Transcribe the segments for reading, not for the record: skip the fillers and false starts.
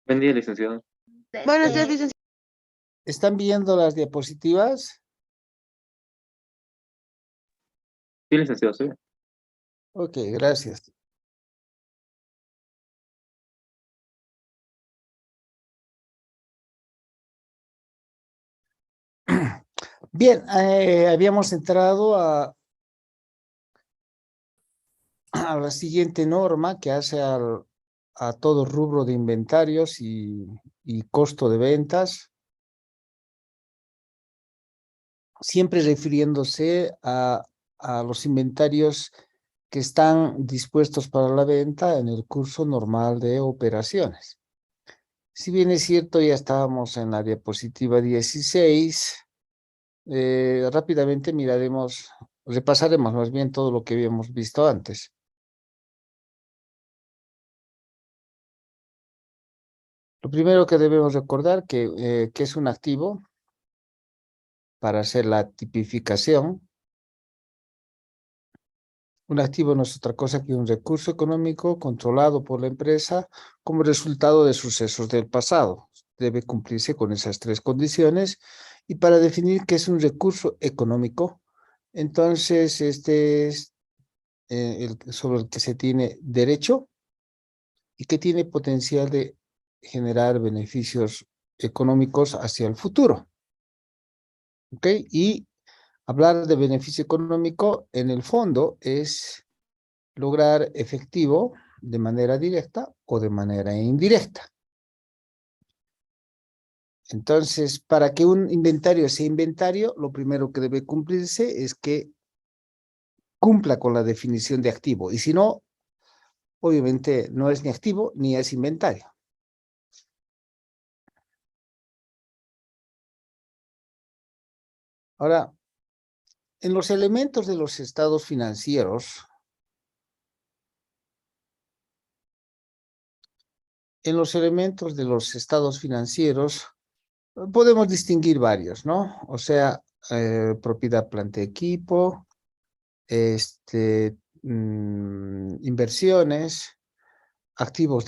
Buen día, licenciado. Buenos días, licenciado. ¿Están viendo las diapositivas? Sí, licenciado, sí. Ok, gracias. Bien, habíamos entrado a la siguiente norma que hace a todo rubro de inventarios y costo de ventas, siempre refiriéndose a los inventarios que están dispuestos para la venta en el curso normal de operaciones. Si bien es cierto, ya estábamos en la diapositiva 16, rápidamente repasaremos más bien todo lo que habíamos visto antes. Lo primero que debemos recordar que es un activo para hacer la tipificación. Un activo no es otra cosa que un recurso económico controlado por la empresa como resultado de sucesos del pasado. Debe cumplirse con esas tres condiciones. Y para definir qué es un recurso económico, entonces este es sobre el que se tiene derecho y que tiene potencial de generar beneficios económicos hacia el futuro. ¿Ok? Y hablar de beneficio económico, en el fondo, es lograr efectivo de manera directa o de manera indirecta. Entonces, para que un inventario sea inventario, lo primero que debe cumplirse es que cumpla con la definición de activo. Y si no, obviamente no es ni activo ni es inventario. Ahora, en los elementos de los estados financieros, podemos distinguir varios, ¿no? O sea, propiedad, planta, equipo, inversiones, activos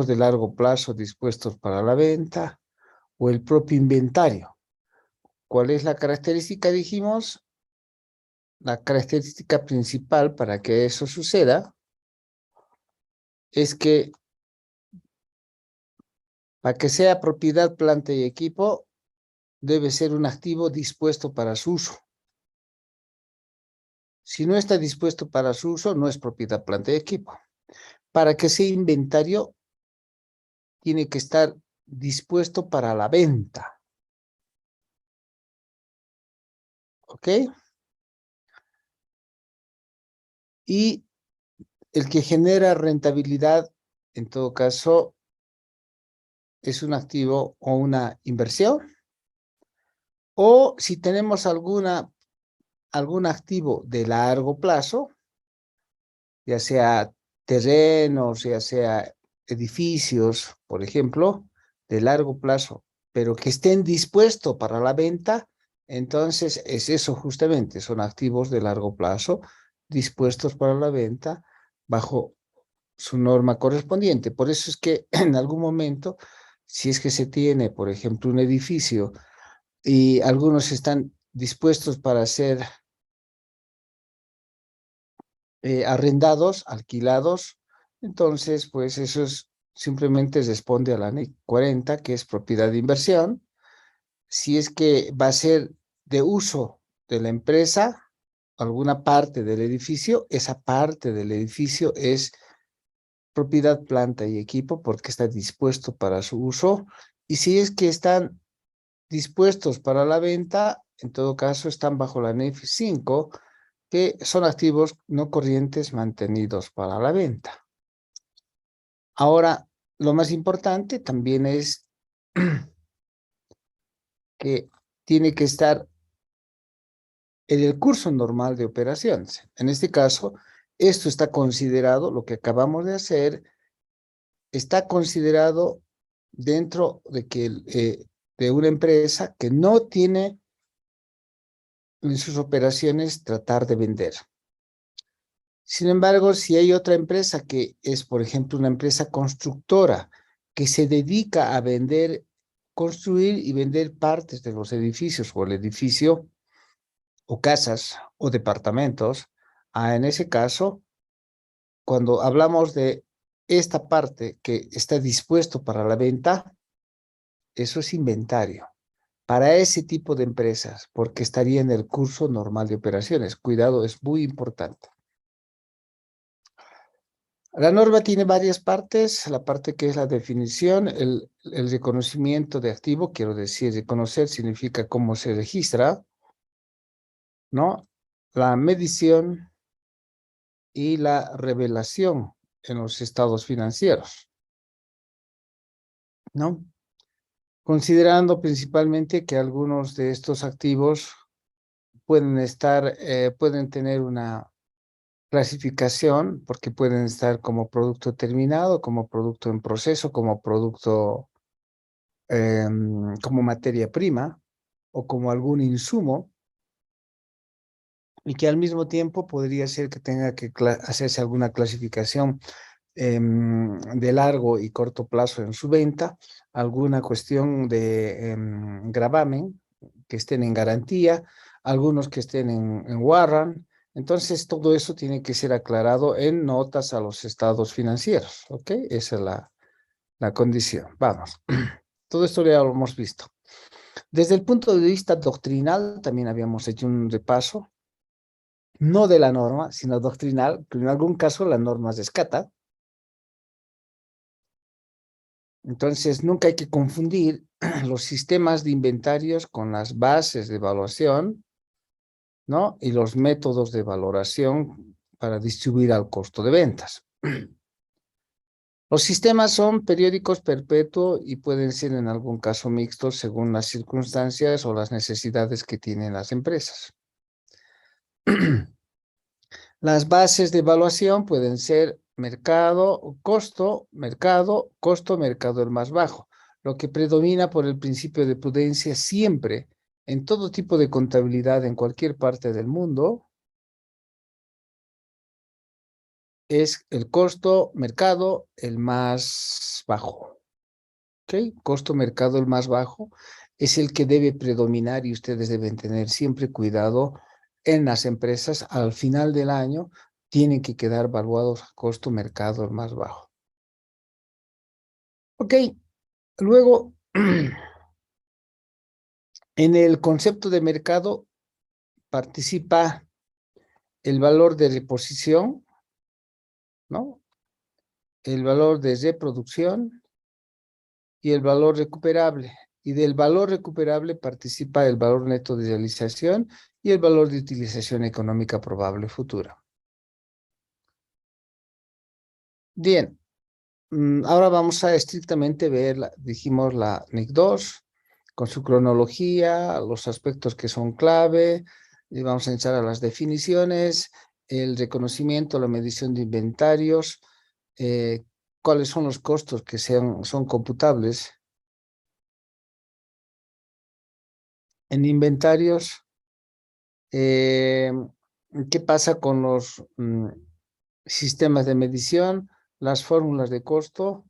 de largo plazo dispuestos para la venta, o el propio inventario. ¿Cuál es la característica? Dijimos, la característica principal para que eso suceda es que para que sea propiedad, planta y equipo, debe ser un activo dispuesto para su uso. Si no está dispuesto para su uso, no es propiedad, planta y equipo. Para que sea inventario, tiene que estar dispuesto para la venta. ¿Ok? Y el que genera rentabilidad, en todo caso, es un activo o una inversión. O si tenemos algún activo de largo plazo, ya sea terrenos, ya sea edificios, por ejemplo, de largo plazo, pero que estén dispuestos para la venta, entonces es eso justamente, son activos de largo plazo dispuestos para la venta bajo su norma correspondiente. Por eso es que en algún momento, si es que se tiene, por ejemplo, un edificio y algunos están dispuestos para ser arrendados, alquilados, entonces pues simplemente responde a la NEC 40, que es propiedad de inversión. Si es que va a ser de uso de la empresa, alguna parte del edificio, esa parte del edificio es propiedad, planta y equipo porque está dispuesto para su uso. Y si es que están dispuestos para la venta, en todo caso están bajo la NEF 5, que son activos no corrientes mantenidos para la venta. Ahora, lo más importante también es que tiene que estar en el curso normal de operaciones. En este caso, esto está considerado, lo que acabamos de hacer, está considerado dentro de una empresa que no tiene en sus operaciones tratar de vender. Sin embargo, si hay otra empresa que es, por ejemplo, una empresa constructora que se dedica a vender, construir y vender partes de los edificios o el edificio o casas o departamentos. En ese caso, cuando hablamos de esta parte que está dispuesto para la venta, eso es inventario para ese tipo de empresas, porque estaría en el curso normal de operaciones. Cuidado, es muy importante. La norma tiene varias partes, la parte que es la definición, el reconocimiento de activo, quiero decir, reconocer significa cómo se registra, ¿no? La medición y la revelación en los estados financieros, ¿no? Considerando principalmente que algunos de estos activos pueden tener una clasificación, porque pueden estar como producto terminado, como producto en proceso, como producto, como materia prima o como algún insumo, y que al mismo tiempo podría ser que tenga que hacerse alguna clasificación de largo y corto plazo en su venta, alguna cuestión de gravamen, que estén en garantía, algunos que estén en warrant. Entonces, todo eso tiene que ser aclarado en notas a los estados financieros, ¿ok? Esa es la condición. Vamos. Todo esto ya lo hemos visto. Desde el punto de vista doctrinal, también habíamos hecho un repaso, no de la norma, sino doctrinal, que en algún caso la norma rescata. Entonces, nunca hay que confundir los sistemas de inventarios con las bases de evaluación, ¿no? Y los métodos de valoración para distribuir al costo de ventas. Los sistemas son periódicos perpetuos y pueden ser en algún caso mixtos según las circunstancias o las necesidades que tienen las empresas. Las bases de evaluación pueden ser mercado, costo, mercado el más bajo. Lo que predomina por el principio de prudencia siempre en todo tipo de contabilidad en cualquier parte del mundo es el costo mercado el más bajo. ¿Ok? Costo mercado el más bajo es el que debe predominar y ustedes deben tener siempre cuidado en las empresas. Al final del año tienen que quedar evaluados a costo mercado el más bajo. Ok, luego en el concepto de mercado participa el valor de reposición, ¿no? El valor de reproducción y el valor recuperable. Y del valor recuperable participa el valor neto de realización y el valor de utilización económica probable futura. Bien, ahora vamos a estrictamente ver, dijimos, la NIC 2 con su cronología, los aspectos que son clave, y vamos a entrar a las definiciones, el reconocimiento, la medición de inventarios, cuáles son los costos que son computables en inventarios, qué pasa con los sistemas de medición, las fórmulas de costo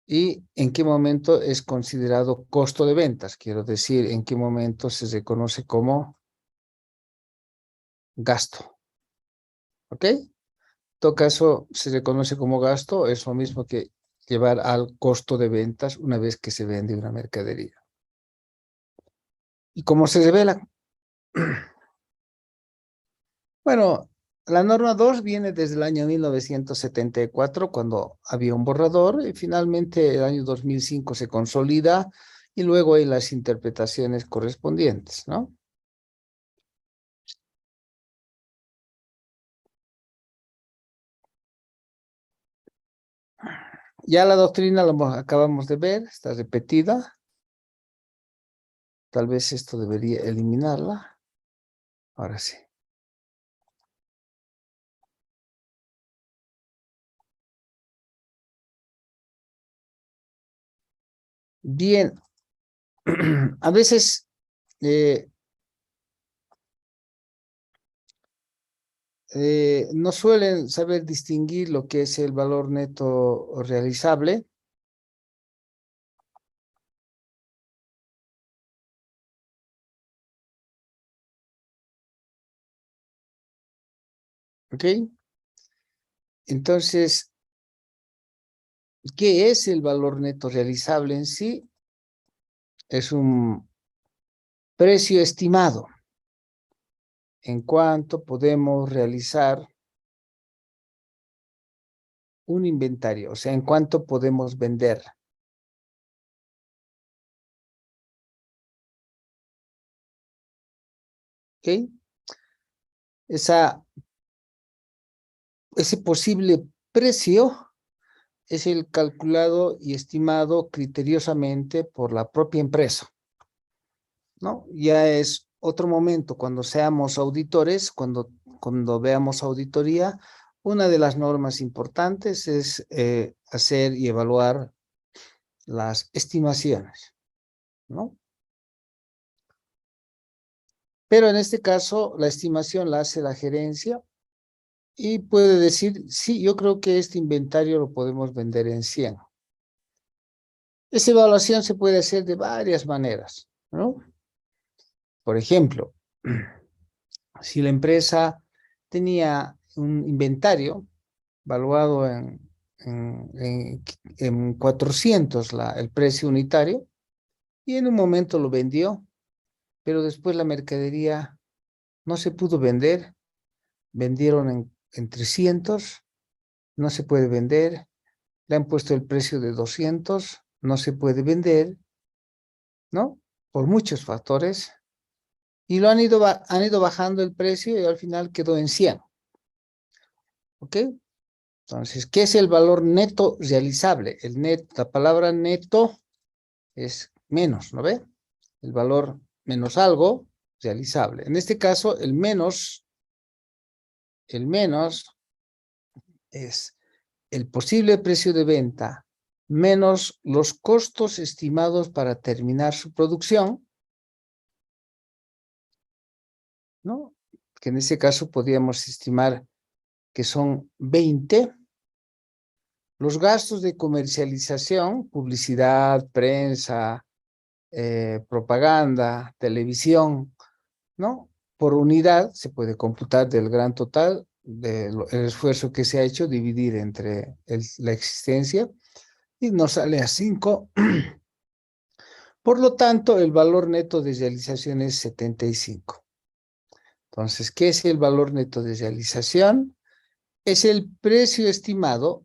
y en qué momento es considerado costo de ventas. Quiero decir, en qué momento se reconoce como gasto. ¿Ok? En todo caso, se reconoce como gasto, es lo mismo que llevar al costo de ventas una vez que se vende una mercadería. ¿Y cómo se revela? Bueno, la norma 2 viene desde el año 1974, cuando había un borrador, y finalmente el año 2005 se consolida, y luego hay las interpretaciones correspondientes, ¿no? Ya la doctrina acabamos de ver, está repetida. Tal vez esto debería eliminarla. Ahora sí. Bien, a veces eh, no suelen saber distinguir lo que es el valor neto realizable ¿Ok? Entonces, ¿qué es el valor neto realizable en sí? Es un precio estimado en cuanto podemos realizar un inventario, o sea, en cuánto podemos vender. ¿Ok? Ese posible precio es el calculado y estimado criteriosamente por la propia empresa, ¿no? Ya es otro momento cuando seamos auditores, cuando veamos auditoría, una de las normas importantes es hacer y evaluar las estimaciones, ¿no? Pero en este caso, la estimación la hace la gerencia y puede decir, sí, yo creo que este inventario lo podemos vender en 100. Esa evaluación se puede hacer de varias maneras, ¿no? Por ejemplo, si la empresa tenía un inventario valuado en 400 el precio unitario y en un momento lo vendió, pero después la mercadería no se pudo vender, vendieron en 300, no se puede vender, le han puesto el precio de 200, no se puede vender, ¿no? Por muchos factores, y han ido bajando el precio y al final quedó en 100, ¿ok? Entonces, ¿qué es el valor neto realizable? La palabra neto es menos, ¿no ve? El valor menos algo realizable. En este caso, el menos es el posible precio de venta menos los costos estimados para terminar su producción, ¿no? Que en ese caso podríamos estimar que son 20. Los gastos de comercialización, publicidad, prensa, propaganda, televisión, ¿no? Por unidad se puede computar del gran total del esfuerzo que se ha hecho, dividir entre la existencia y nos sale a 5. Por lo tanto, el valor neto de realización es 75. Entonces, ¿qué es el valor neto de realización? Es el precio estimado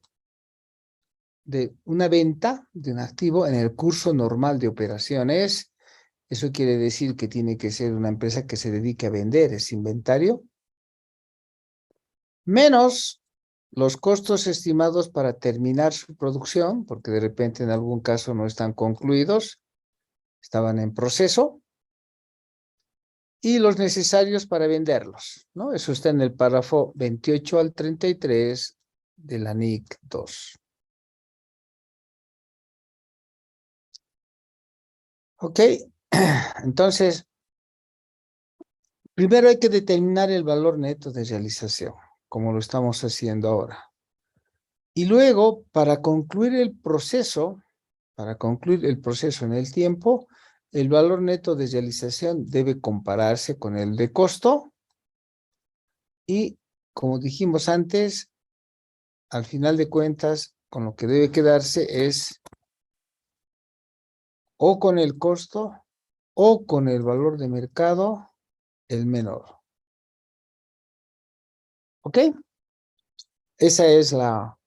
de una venta de un activo en el curso normal de operaciones. Eso quiere decir que tiene que ser una empresa que se dedique a vender ese inventario, menos los costos estimados para terminar su producción, porque de repente en algún caso no están concluidos, estaban en proceso, y los necesarios para venderlos, ¿no? Eso está en el párrafo 28 al 33 de la NIC 2. ¿Ok? Entonces, primero hay que determinar el valor neto de realización, como lo estamos haciendo ahora. Y luego, para concluir el proceso en el tiempo, el valor neto de realización debe compararse con el de costo y, como dijimos antes, al final de cuentas, con lo que debe quedarse es o con el costo o con el valor de mercado el menor. ¿Ok? Esa es la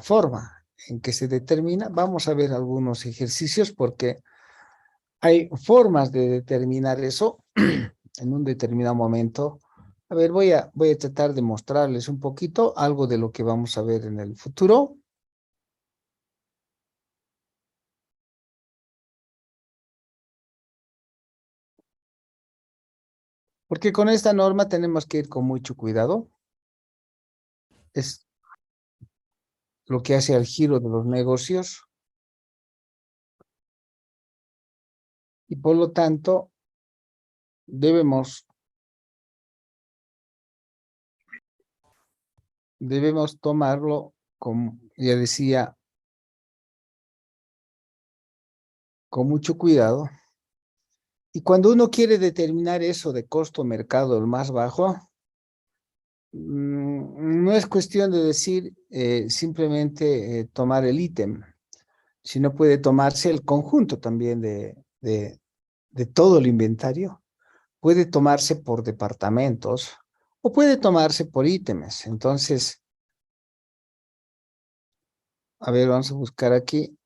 forma en que se determina. Vamos a ver algunos ejercicios porque hay formas de determinar eso en un determinado momento. A ver, voy a tratar de mostrarles un poquito algo de lo que vamos a ver en el futuro. Porque con esta norma tenemos que ir con mucho cuidado. Es lo que hace al giro de los negocios y por lo tanto debemos tomarlo, como ya decía, con mucho cuidado. Y cuando uno quiere determinar eso de costo mercado el más bajo, no es cuestión de decir simplemente tomar el ítem, sino puede tomarse el conjunto también de todo el inventario. Puede tomarse por departamentos o puede tomarse por ítems. Entonces, a ver, vamos a buscar aquí.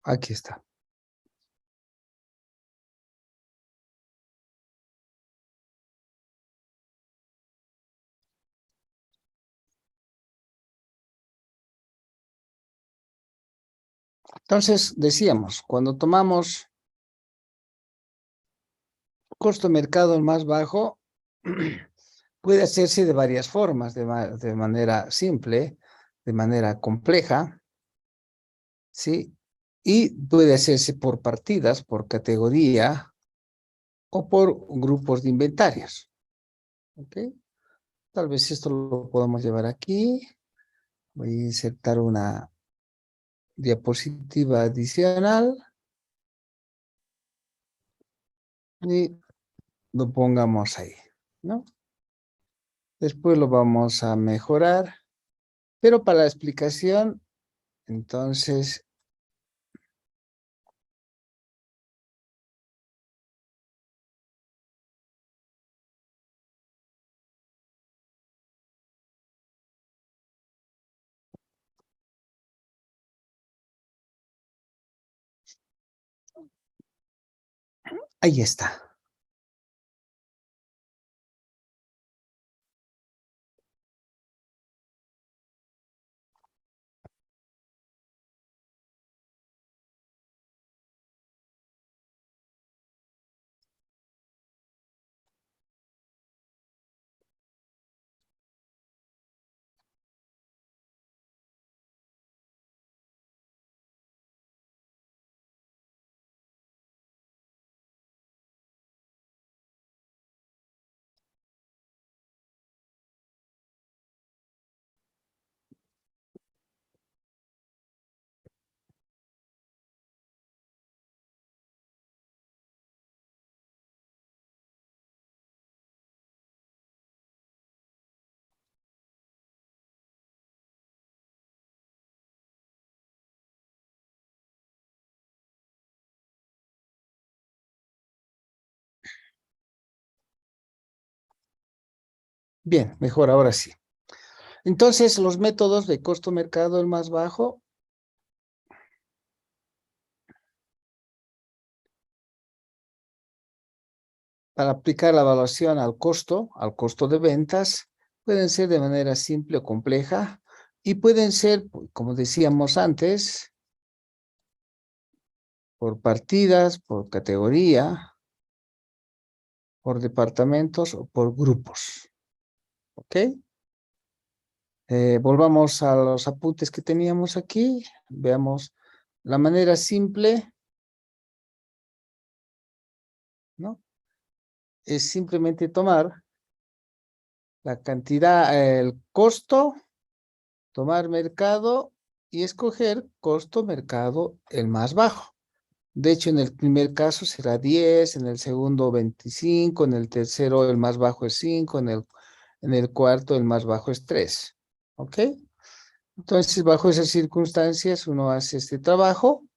Aquí está. Entonces, decíamos, cuando tomamos costo de mercado el más bajo, puede hacerse de varias formas, de manera simple, de manera compleja, ¿sí? Y puede hacerse por partidas, por categoría o por grupos de inventarios, ¿ok? Tal vez esto lo podemos llevar aquí. Voy a insertar una diapositiva adicional y lo pongamos ahí, ¿no? Después lo vamos a mejorar, pero para la explicación, entonces, ahí está. Bien, mejor, ahora sí. Entonces, los métodos de costo mercado el más bajo, para aplicar la evaluación al costo de ventas, pueden ser de manera simple o compleja y pueden ser, como decíamos antes, por partidas, por categoría, por departamentos o por grupos. ¿Ok? Volvamos a los apuntes que teníamos aquí. Veamos la manera simple, ¿no? Es simplemente tomar la cantidad, el costo, tomar mercado y escoger costo mercado el más bajo. De hecho, en el primer caso será 10, en el segundo 25, en el tercero el más bajo es 5, en el cuarto el más bajo es 3. ¿Ok? Entonces, bajo esas circunstancias, uno hace este trabajo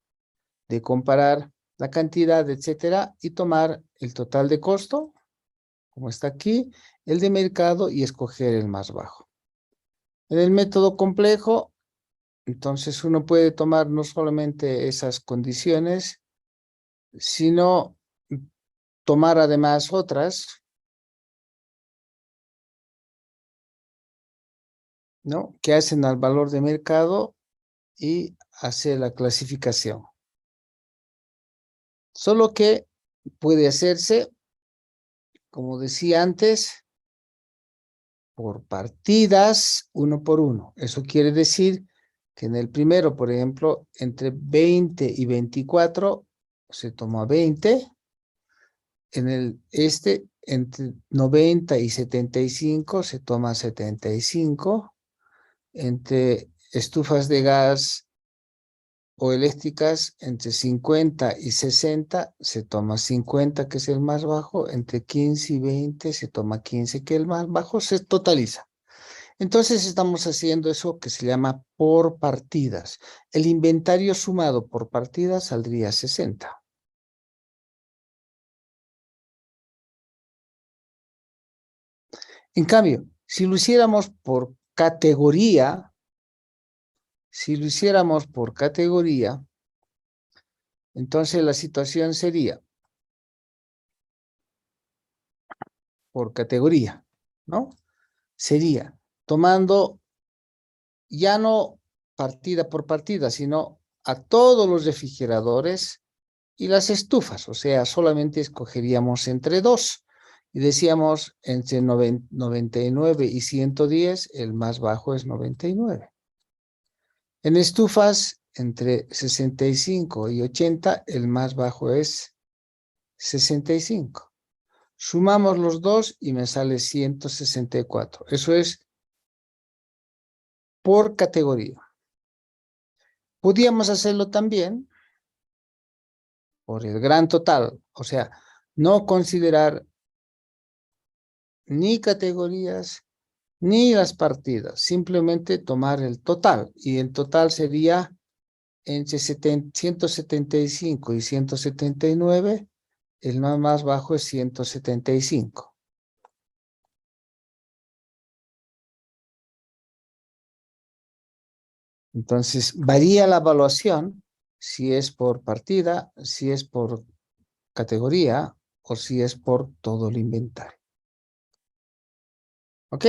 de comparar la cantidad, etcétera, y tomar el total de costo, como está aquí, el de mercado y escoger el más bajo. En el método complejo, entonces uno puede tomar no solamente esas condiciones, sino tomar además otras, ¿no? Que hacen al valor de mercado y hacer la clasificación. Solo que puede hacerse, como decía antes, por partidas, uno por uno. Eso quiere decir que en el primero, por ejemplo, entre 20 y 24, se toma 20. En el este, entre 90 y 75 se toma 75. Entre estufas de gas o eléctricas, entre 50 y 60 se toma 50, que es el más bajo. Entre 15 y 20 se toma 15, que es el más bajo. Se totaliza. Entonces estamos haciendo eso que se llama por partidas. El inventario sumado por partida saldría 60. En cambio, si lo hiciéramos por categoría, entonces la situación sería por categoría, ¿no? Sería tomando ya no partida por partida, sino a todos los refrigeradores y las estufas, o sea, solamente escogeríamos entre dos. Y decíamos entre 99 y 110, el más bajo es 99. En estufas, entre 65 y 80, el más bajo es 65. Sumamos los dos y me sale 164. Eso es por categoría. Podríamos hacerlo también por el gran total, o sea, no considerar ni categorías ni las partidas, simplemente tomar el total, y el total sería entre 175 y 179, el más bajo es 175. Entonces, varía la evaluación si es por partida, si es por categoría o si es por todo el inventario. ¿Ok?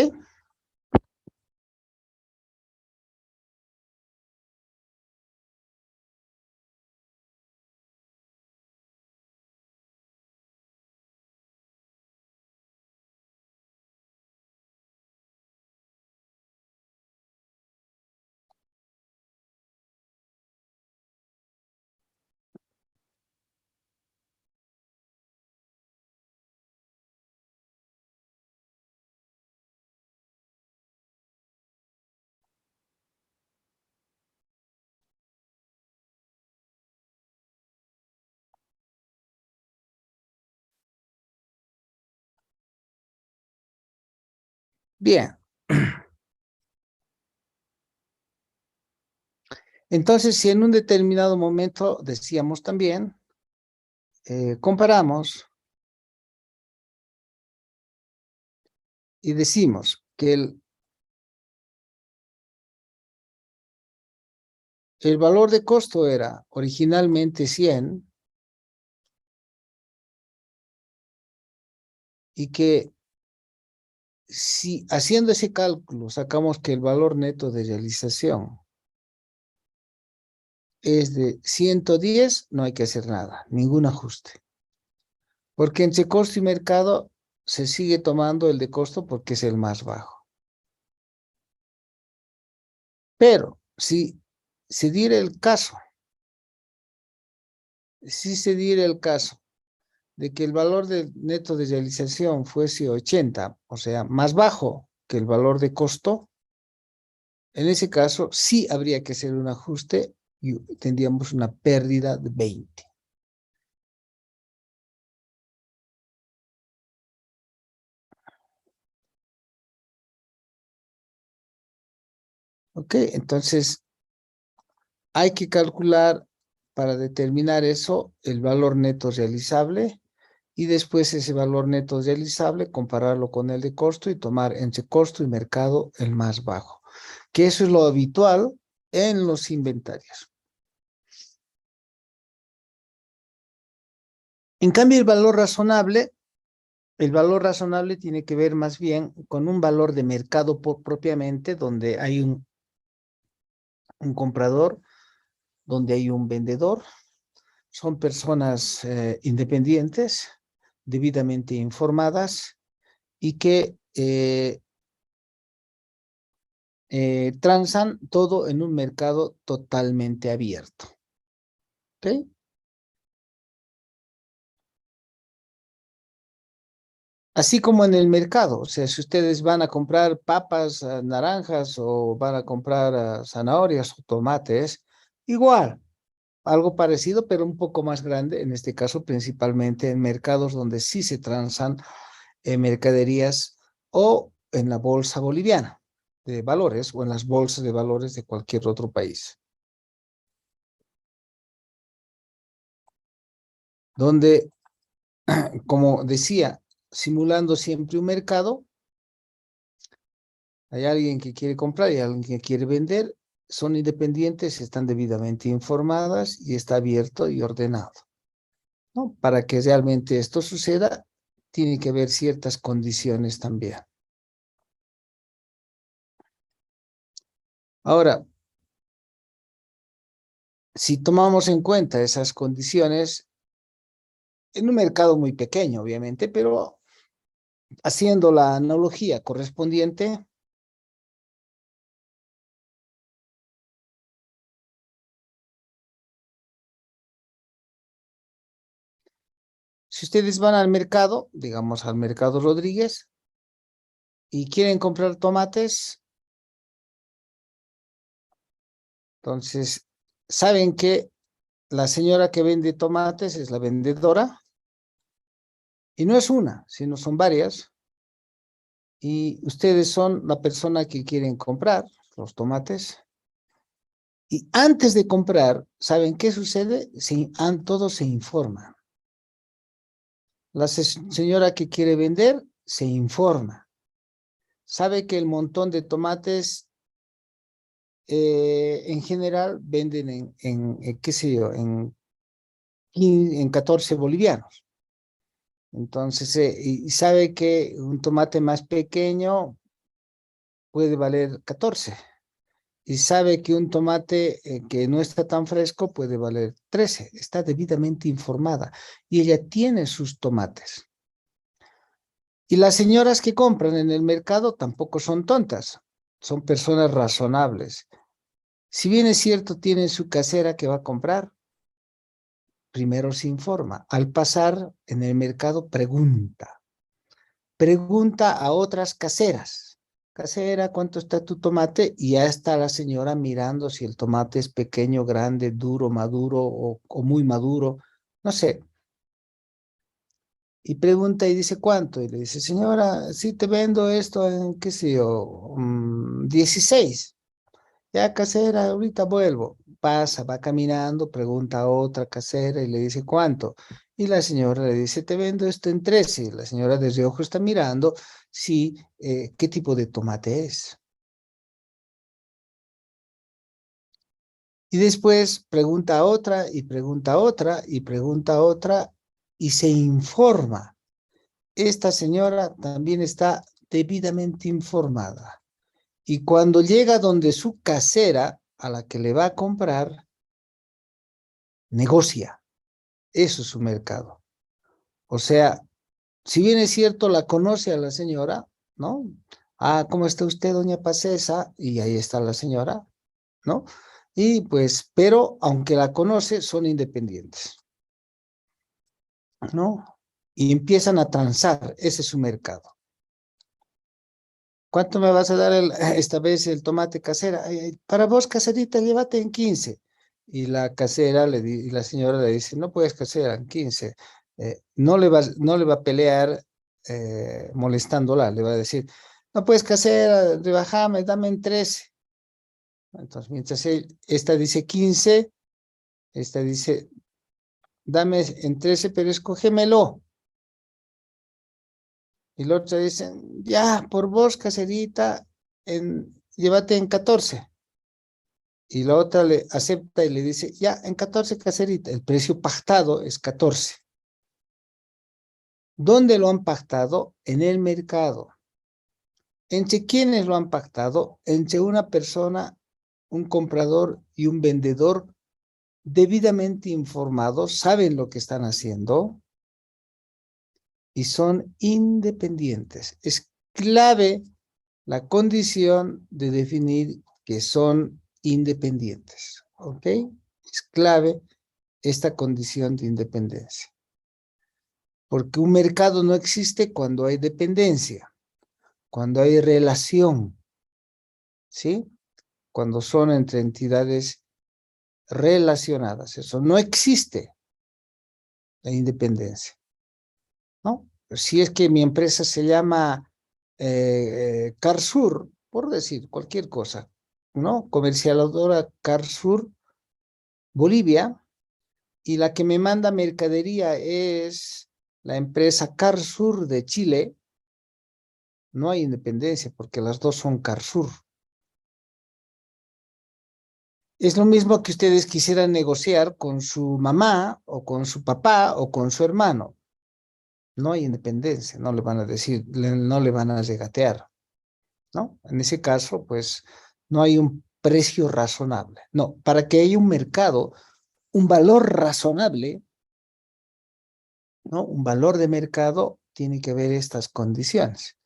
Bien. Entonces, si en un determinado momento decíamos también, comparamos y decimos que el valor de costo era originalmente 100 y que si haciendo ese cálculo sacamos que el valor neto de realización es de 110, no hay que hacer nada, ningún ajuste. Porque entre costo y mercado se sigue tomando el de costo porque es el más bajo. Pero si se diera el caso, de que el valor neto de realización fuese 80, o sea, más bajo que el valor de costo, en ese caso sí habría que hacer un ajuste y tendríamos una pérdida de 20. ¿Ok? Entonces, hay que calcular para determinar eso el valor neto realizable y después ese valor neto realizable compararlo con el de costo y tomar entre costo y mercado el más bajo, que eso es lo habitual en los inventarios. En cambio, el valor razonable tiene que ver más bien con un valor de mercado propiamente, donde hay un comprador, donde hay un vendedor. Son personas independientes, debidamente informadas y que transan todo en un mercado totalmente abierto. ¿Ok? Así como en el mercado, o sea, si ustedes van a comprar papas, naranjas o van a comprar zanahorias o tomates, igual, algo parecido, pero un poco más grande, en este caso principalmente en mercados donde sí se transan mercaderías o en la bolsa boliviana de valores o en las bolsas de valores de cualquier otro país, donde, como decía, simulando siempre un mercado, hay alguien que quiere comprar y alguien que quiere vender, son independientes, están debidamente informadas y está abierto y ordenado, ¿no? Para que realmente esto suceda, tiene que haber ciertas condiciones también. Ahora, si tomamos en cuenta esas condiciones, en un mercado muy pequeño, obviamente, pero haciendo la analogía correspondiente, si ustedes van al mercado, digamos al mercado Rodríguez, y quieren comprar tomates, entonces saben que la señora que vende tomates es la vendedora, y no es una, sino son varias, y ustedes son la persona que quieren comprar los tomates, y antes de comprar, ¿saben qué sucede? Todos se informan. La señora que quiere vender se informa. Sabe que el montón de tomates en general venden qué sé yo, en 14 bolivianos. Entonces, y sabe que un tomate más pequeño puede valer 14. Y sabe que un tomate que no está tan fresco puede valer 13. Está debidamente informada y ella tiene sus tomates. Y las señoras que compran en el mercado tampoco son tontas, son personas razonables. Si bien es cierto, tienen su casera que va a comprar, primero se informa. Al pasar en el mercado, pregunta a otras caseras. Casera, ¿cuánto está tu tomate? Y ya está la señora mirando si el tomate es pequeño, grande, duro, maduro o muy maduro, no sé. Y pregunta y dice, ¿cuánto? Y le dice, señora, sí te vendo esto en, qué sé yo, 16. Ya, casera, ahorita vuelvo. Pasa, va caminando, pregunta a otra casera y le dice, ¿cuánto? Y la señora le dice, te vendo esto en 13. La señora de reojo está mirando si, qué tipo de tomate es. Y después pregunta a otra y pregunta a otra y pregunta a otra y se informa. Esta señora también está debidamente informada. Y cuando llega donde su casera, a la que le va a comprar, negocia. Eso es su mercado. O sea, si bien es cierto, la conoce a la señora, ¿no? Ah, ¿cómo está usted, doña Pacesa? Y ahí está la señora, ¿no? Y pues, pero aunque la conoce, son independientes, ¿no? Y empiezan a transar, ese es su mercado. ¿Cuánto me vas a dar esta vez el tomate casera? Ay, ay, para vos, caserita, llévate en 15. Y la casera y la señora le dice, no puedes casera en 15. No le va a pelear molestándola, le va a decir, no puedes casera, rebajame, dame en 13. Entonces, mientras esta dice 15, esta dice, dame en 13, pero escógemelo. Y la otra dice, ya, por vos, caserita, llévate en 14. Y la otra le acepta y le dice, ya, en 14 caserita, el precio pactado es 14. ¿Dónde lo han pactado? En el mercado. ¿Entre quiénes lo han pactado? Entre una persona, un comprador y un vendedor debidamente informados, saben lo que están haciendo y son independientes. Es clave la condición de definir que son independientes, ¿ok? Es clave esta condición de independencia. Porque un mercado no existe cuando hay dependencia, cuando hay relación, ¿sí? Cuando son entre entidades relacionadas. Eso no existe, la independencia, ¿no? Si es que mi empresa se llama Carsur, por decir cualquier cosa, ¿no? Comercializadora Carsur Bolivia, y la que me manda mercadería es la empresa Carsur de Chile, no hay independencia porque las dos son Carsur. Es lo mismo que ustedes quisieran negociar con su mamá o con su papá o con su hermano. No hay independencia, no le van a decir, no le van a regatear, ¿no? En ese caso, pues, no hay un precio razonable. No, para que haya un mercado, un valor razonable, ¿no? Un valor de mercado tiene que haber estas condiciones.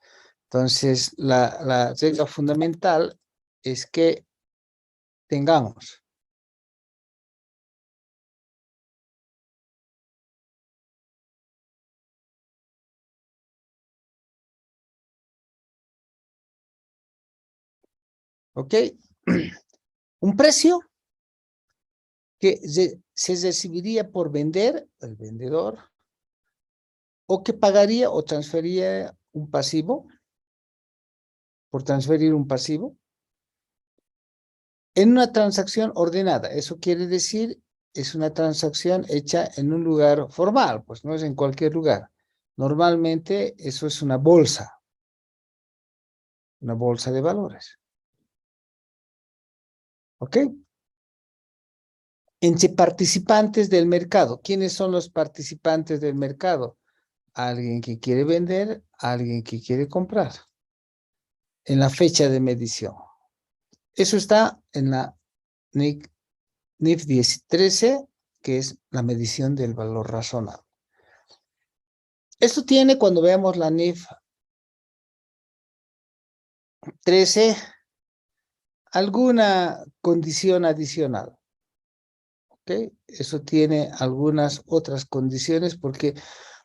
Entonces, la regla fundamental es que tengamos ¿ok? Un precio que se recibiría por vender el vendedor o que pagaría o transfería un pasivo, por transferir un pasivo, en una transacción ordenada. Eso quiere decir, es una transacción hecha en un lugar formal, pues no es en cualquier lugar. Normalmente eso es una bolsa de valores. ¿Ok? Entre participantes del mercado. ¿Quiénes son los participantes del mercado? Alguien que quiere vender, alguien que quiere comprar. En la fecha de medición. Eso está en la NIF 13, que es la medición del valor razonable. Esto tiene, cuando veamos la NIF 13, alguna condición adicional. ¿Ok? Eso tiene algunas otras condiciones porque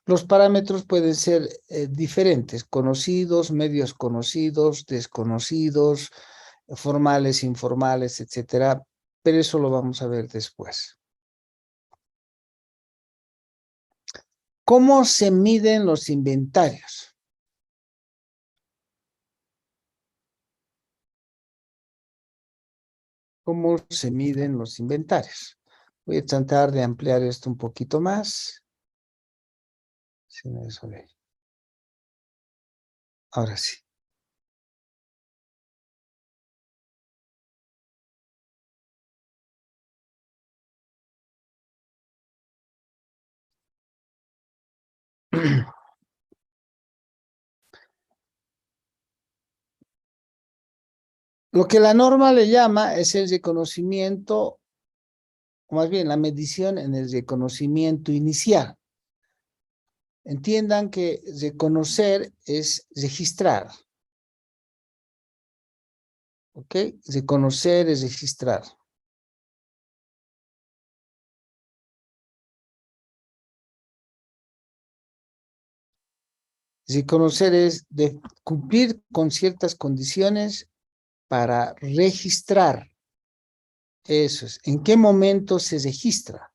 los parámetros pueden ser diferentes, conocidos, medios conocidos, desconocidos, formales, informales, etcétera, pero eso lo vamos a ver después. ¿Cómo se miden los inventarios? ¿Cómo se miden los inventarios? Voy a tratar de ampliar esto un poquito más. Ahora sí. Lo que la norma le llama es el reconocimiento, o más bien la medición en el reconocimiento inicial. Entiendan que reconocer es registrar. ¿Ok? Reconocer es registrar. Reconocer es de cumplir con ciertas condiciones para registrar. Eso es. ¿En qué momento se registra?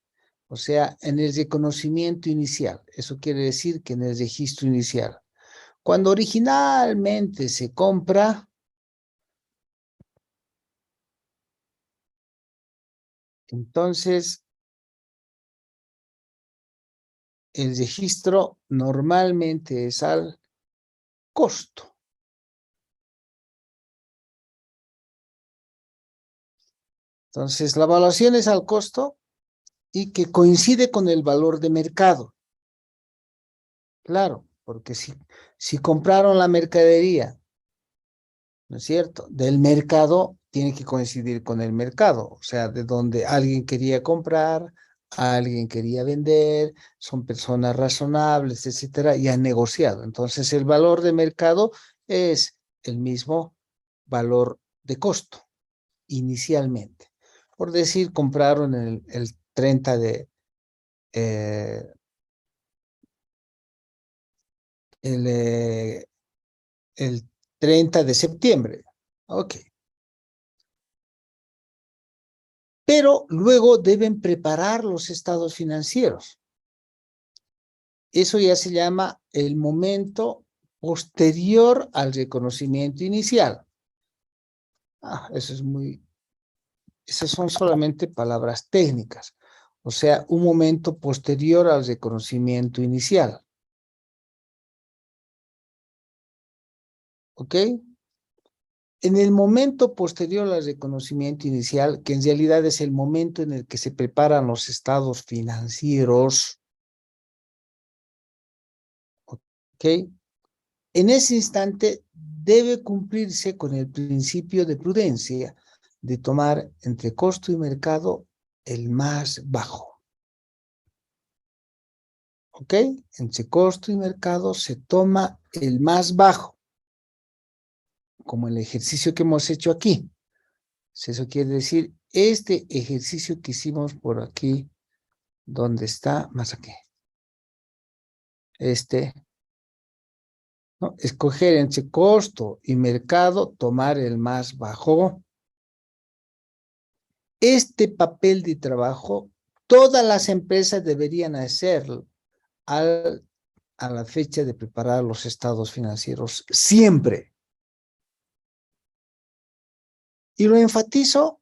O sea, en el reconocimiento inicial. Eso quiere decir que en el registro inicial. Cuando originalmente se compra, entonces el registro normalmente es al costo. Entonces, la evaluación es al costo y que coincide con el valor de mercado. Claro, porque si compraron la mercadería, ¿no es cierto? Del mercado, tiene que coincidir con el mercado, o sea, de donde alguien quería comprar, alguien quería vender, son personas razonables, etcétera, y han negociado. Entonces, el valor de mercado es el mismo valor de costo inicialmente. Por decir, compraron el 30 de el 30 de septiembre. Ok. Pero luego deben preparar los estados financieros. Eso ya se llama el momento posterior al reconocimiento inicial. Esas son solamente palabras técnicas. O sea, un momento posterior al reconocimiento inicial. ¿Ok? En el momento posterior al reconocimiento inicial, que en realidad es el momento en el que se preparan los estados financieros, ¿ok? En ese instante debe cumplirse con el principio de prudencia de tomar entre costo y mercado el más bajo. ¿Ok? Entre costo y mercado se toma el más bajo, como el ejercicio que hemos hecho aquí. Eso quiere decir, este ejercicio que hicimos por aquí, ¿dónde está? Más aquí. ¿No? Escoger entre costo y mercado, tomar el más bajo. Este papel de trabajo, todas las empresas deberían hacerlo a la fecha de preparar los estados financieros, siempre. Y lo enfatizo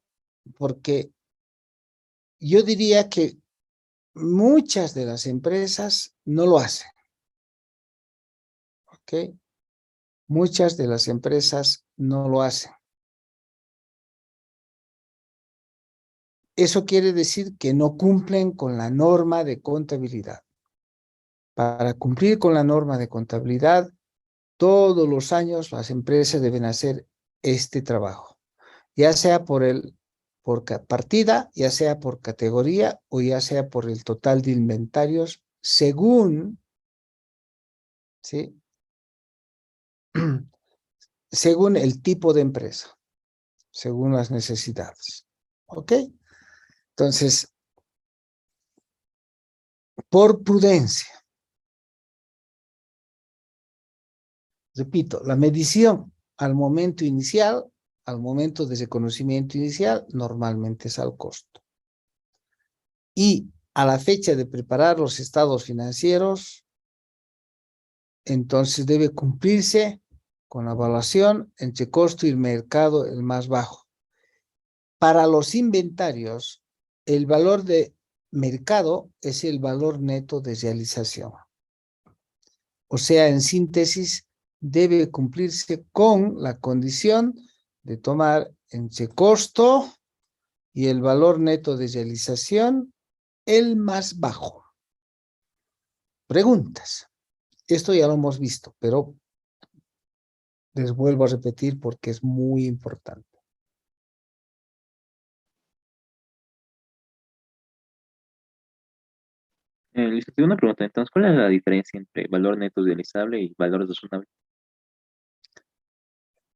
porque yo diría que muchas de las empresas no lo hacen. ¿Ok? Muchas de las empresas no lo hacen. Eso quiere decir que no cumplen con la norma de contabilidad. Para cumplir con la norma de contabilidad, todos los años las empresas deben hacer este trabajo, ya sea por partida, ya sea por categoría o ya sea por el total de inventarios, según, ¿sí? Según el tipo de empresa, según las necesidades. ¿Ok? Entonces, por prudencia, repito, la medición al momento inicial, al momento de reconocimiento inicial, normalmente es al costo. Y a la fecha de preparar los estados financieros, entonces debe cumplirse con la evaluación entre costo y mercado el más bajo. Para los inventarios, el valor de mercado es el valor neto de realización. O sea, en síntesis, debe cumplirse con la condición de tomar entre costo y el valor neto de realización el más bajo. Preguntas. Esto ya lo hemos visto, pero les vuelvo a repetir porque es muy importante. Listo, tengo una pregunta. Entonces, ¿cuál es la diferencia entre valor neto realizable y valor razonable?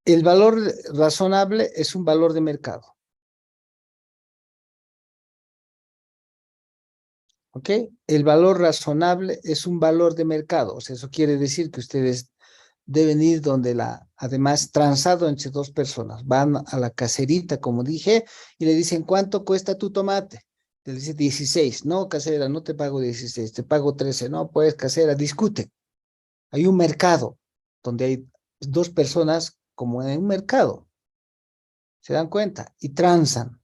El valor razonable es un valor de mercado. ¿Ok? El valor razonable es un valor de mercado. O sea, eso quiere decir que ustedes deben ir donde además transado entre dos personas. Van a la caserita, como dije, y le dicen, ¿cuánto cuesta tu tomate? Le dice 16. No, casera, no te pago 16, te pago 13. No, pues, casera, discuten. Hay un mercado donde hay dos personas como en un mercado. ¿Se dan cuenta? Y transan.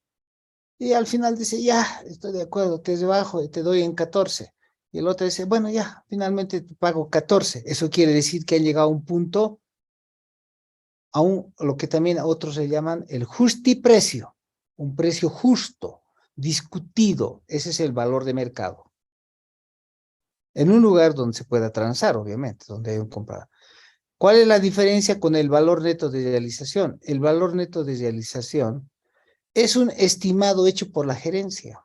Y al final dice, ya, estoy de acuerdo, te rebajo y te doy en 14. Y el otro dice, bueno, ya, finalmente te pago 14. Eso quiere decir que han llegado a un punto, lo que también otros le llaman el justiprecio, un precio justo, discutido. Ese es el valor de mercado. En un lugar donde se pueda transar, obviamente, donde hay un comprador. ¿Cuál es la diferencia con el valor neto de realización? El valor neto de realización es un estimado hecho por la gerencia.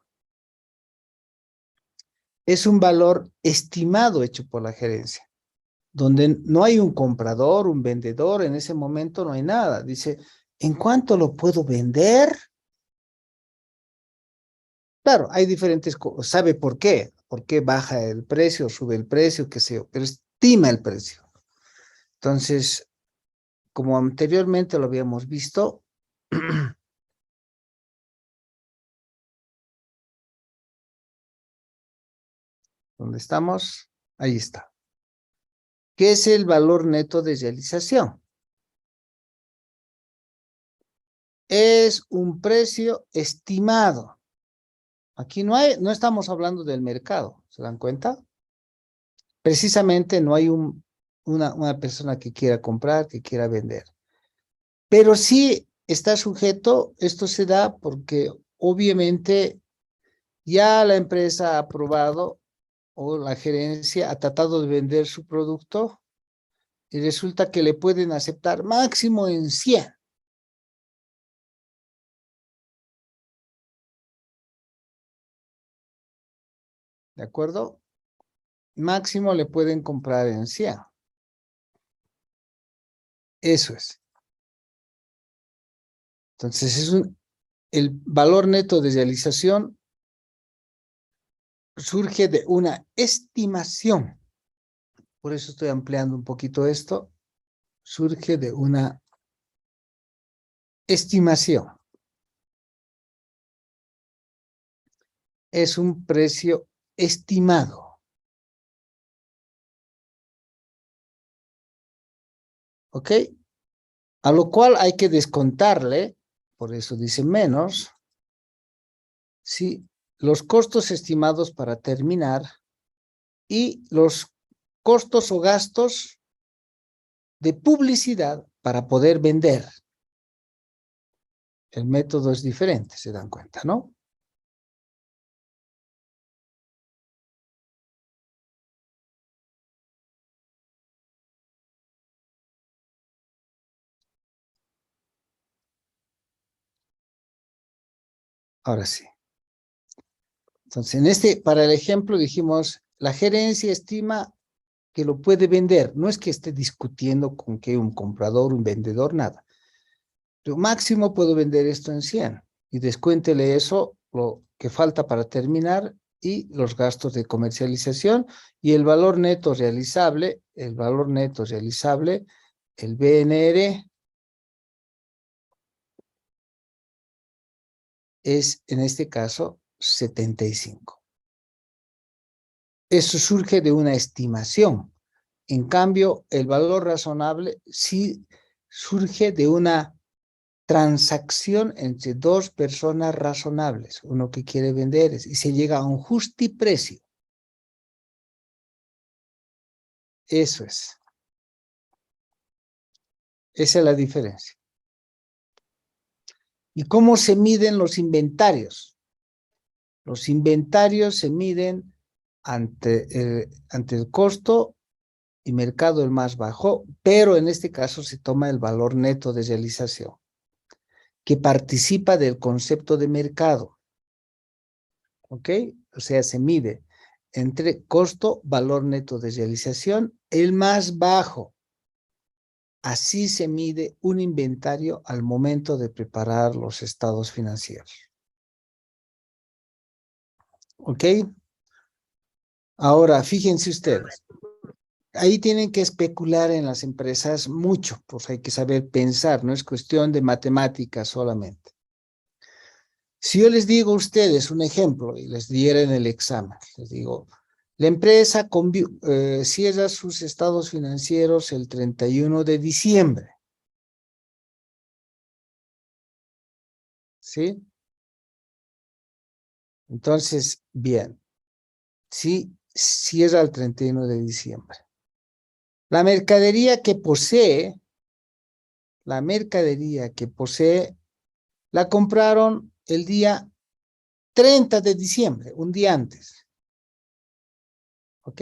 Es un valor estimado hecho por la gerencia, donde no hay un comprador, un vendedor, en ese momento no hay nada. Dice, ¿en cuánto lo puedo vender? Claro, hay diferentes cosas. ¿Sabe por qué? ¿Por qué baja el precio, sube el precio, qué sé yo? Pero estima el precio. Entonces, como anteriormente lo habíamos visto, ¿dónde estamos? Ahí está. ¿Qué es el valor neto de realización? Es un precio estimado. Aquí no estamos hablando del mercado, ¿se dan cuenta? Precisamente no hay una persona que quiera comprar, que quiera vender. Pero sí está sujeto, esto se da porque obviamente ya la empresa ha aprobado o la gerencia ha tratado de vender su producto y resulta que le pueden aceptar máximo en 100. ¿De acuerdo? Máximo le pueden comprar en 100. Eso es. Entonces, el valor neto de realización surge de una estimación. Por eso estoy ampliando un poquito esto. Surge de una estimación. Es un precio estimado. ¿Ok? A lo cual hay que descontarle, por eso dice menos, ¿sí? Los costos estimados para terminar y los costos o gastos de publicidad para poder vender. El método es diferente, se dan cuenta, ¿no? Ahora sí. Entonces, para el ejemplo dijimos, la gerencia estima que lo puede vender. No es que esté discutiendo con que un comprador, un vendedor, nada. Yo máximo puedo vender esto en 100 y descuéntele eso, lo que falta para terminar y los gastos de comercialización y el valor neto realizable, el BNR, es en este caso 75. Eso surge de una estimación. En cambio, el valor razonable sí surge de una transacción entre dos personas razonables, uno que quiere vender, y se llega a un justiprecio. Eso es. Esa es la diferencia. ¿Y cómo se miden los inventarios? Los inventarios se miden ante el costo y mercado el más bajo, pero en este caso se toma el valor neto de realización, que participa del concepto de mercado. ¿Ok? O sea, se mide entre costo, valor neto de realización, el más bajo. Así se mide un inventario al momento de preparar los estados financieros. ¿Ok? Ahora, fíjense ustedes. Ahí tienen que especular en las empresas mucho, pues hay que saber pensar, no es cuestión de matemáticas solamente. Si yo les digo a ustedes un ejemplo y les diera en el examen, les digo, la empresa cierra sus estados financieros el 31 de diciembre, ¿sí? Entonces, bien, sí, cierra el 31 de diciembre. La mercadería que posee, la compraron el día 30 de diciembre, un día antes. ¿Ok?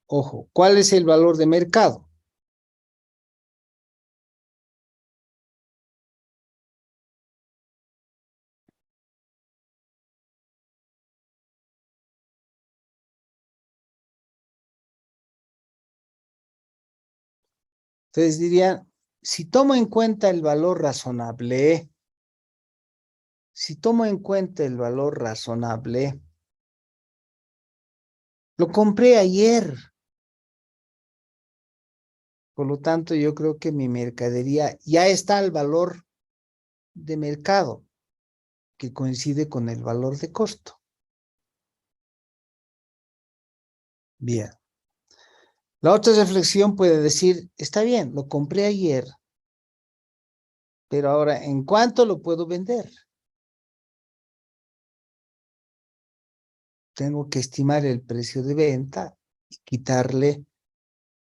Ojo, ¿cuál es el valor de mercado? Entonces dirían, si tomo en cuenta el valor razonable, lo compré ayer. Por lo tanto, yo creo que mi mercadería ya está al valor de mercado, que coincide con el valor de costo. Bien. La otra reflexión puede decir, está bien, lo compré ayer, pero ahora, ¿en cuánto lo puedo vender? Tengo que estimar el precio de venta y quitarle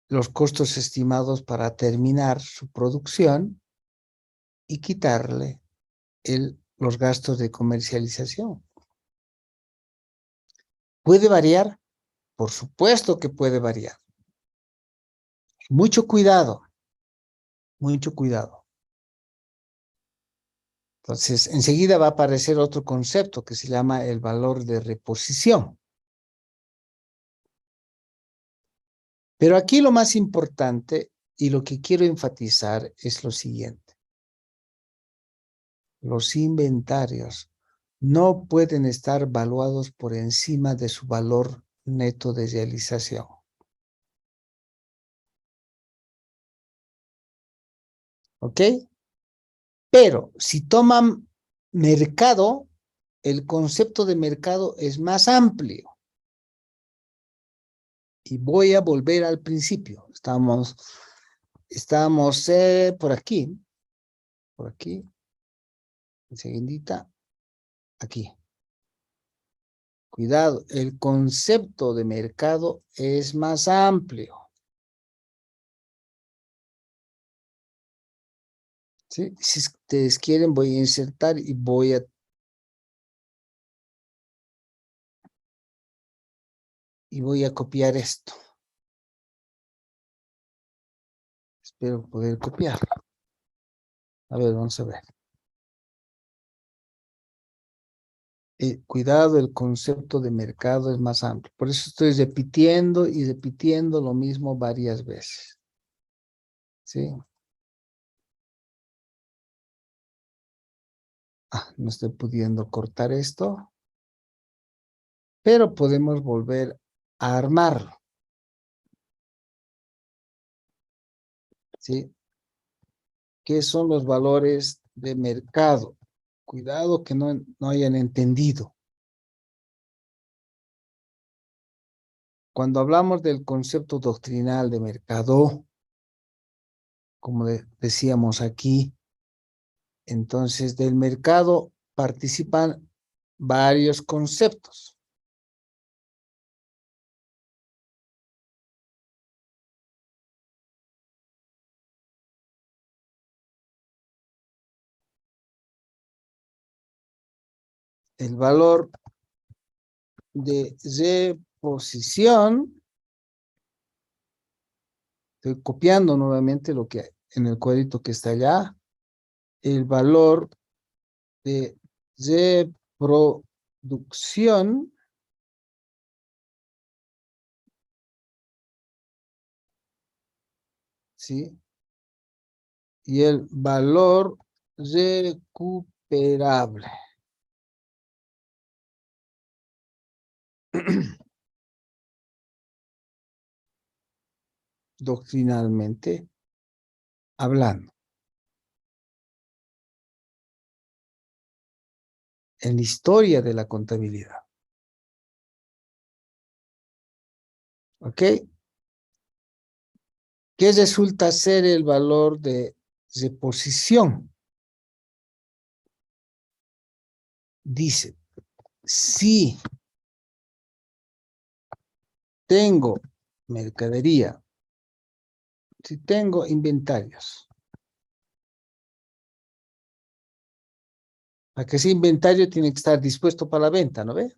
los costos estimados para terminar su producción y quitarle los gastos de comercialización. ¿Puede variar? Por supuesto que puede variar. Mucho cuidado, mucho cuidado. Entonces, enseguida va a aparecer otro concepto que se llama el valor de reposición. Pero aquí lo más importante y lo que quiero enfatizar es lo siguiente. Los inventarios no pueden estar valuados por encima de su valor neto de realización. ¿Ok? Pero si toman mercado, el concepto de mercado es más amplio. Y voy a volver al principio. Estamos por aquí, enseguidita, aquí. Cuidado, el concepto de mercado es más amplio. ¿Sí? Si ustedes quieren, voy a insertar y voy a copiar esto. Espero poder copiarlo. A ver, vamos a ver. Cuidado, el concepto de mercado es más amplio. Por eso estoy repitiendo y repitiendo lo mismo varias veces. ¿Sí? No estoy pudiendo cortar esto, pero podemos volver a armarlo. ¿Sí? ¿Qué son los valores de mercado? Cuidado que no hayan entendido. Cuando hablamos del concepto doctrinal de mercado, como decíamos aquí, entonces del mercado participan varios conceptos. El valor de reposición, estoy copiando nuevamente lo que en el cuadrito que está allá, el valor de reproducción, ¿sí? Y el valor recuperable. Doctrinalmente hablando. En la historia de la contabilidad. ¿Ok? ¿Qué resulta ser el valor de reposición? Dice, si tengo mercadería, si tengo inventarios, para que ese inventario tiene que estar dispuesto para la venta, ¿no ve?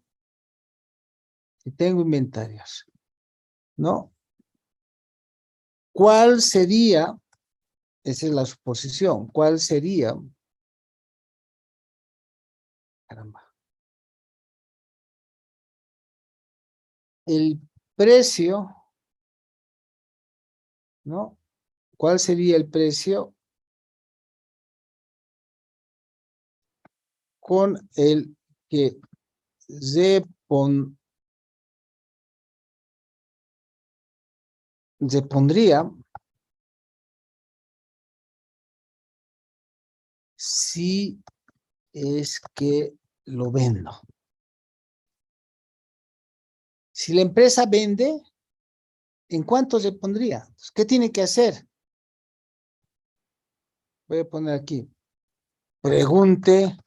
Si tengo inventarios, ¿no? ¿Cuál sería, esa es la suposición, cuál sería, caramba, el precio, ¿no? ¿Cuál sería el precio con el que se pondría si es que lo vendo. Si la empresa vende, ¿en cuánto se pondría? ¿Qué tiene que hacer? Voy a poner aquí. Pregunte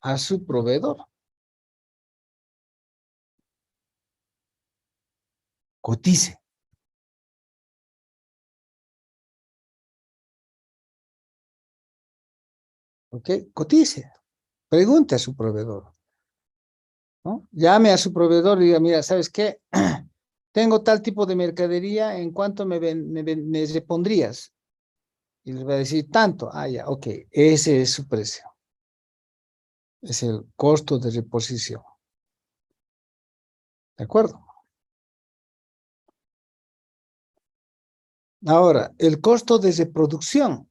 a su proveedor. Cotice. ¿Ok? Cotice. Pregunte a su proveedor, ¿no? Llame a su proveedor y diga, mira, ¿sabes qué? Tengo tal tipo de mercadería, ¿en cuánto me repondrías? Y les va a decir, tanto. Ah, ya, ok. Ese es su precio. Es el costo de reposición. ¿De acuerdo? Ahora, el costo de reproducción.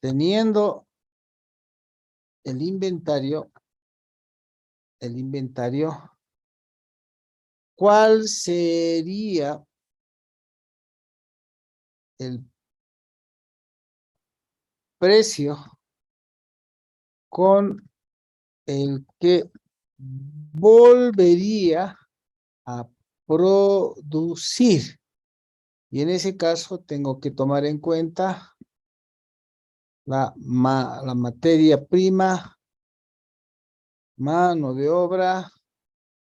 Teniendo el inventario, ¿cuál sería el precio con el que volvería a producir? Y en ese caso tengo que tomar en cuenta la materia prima, mano de obra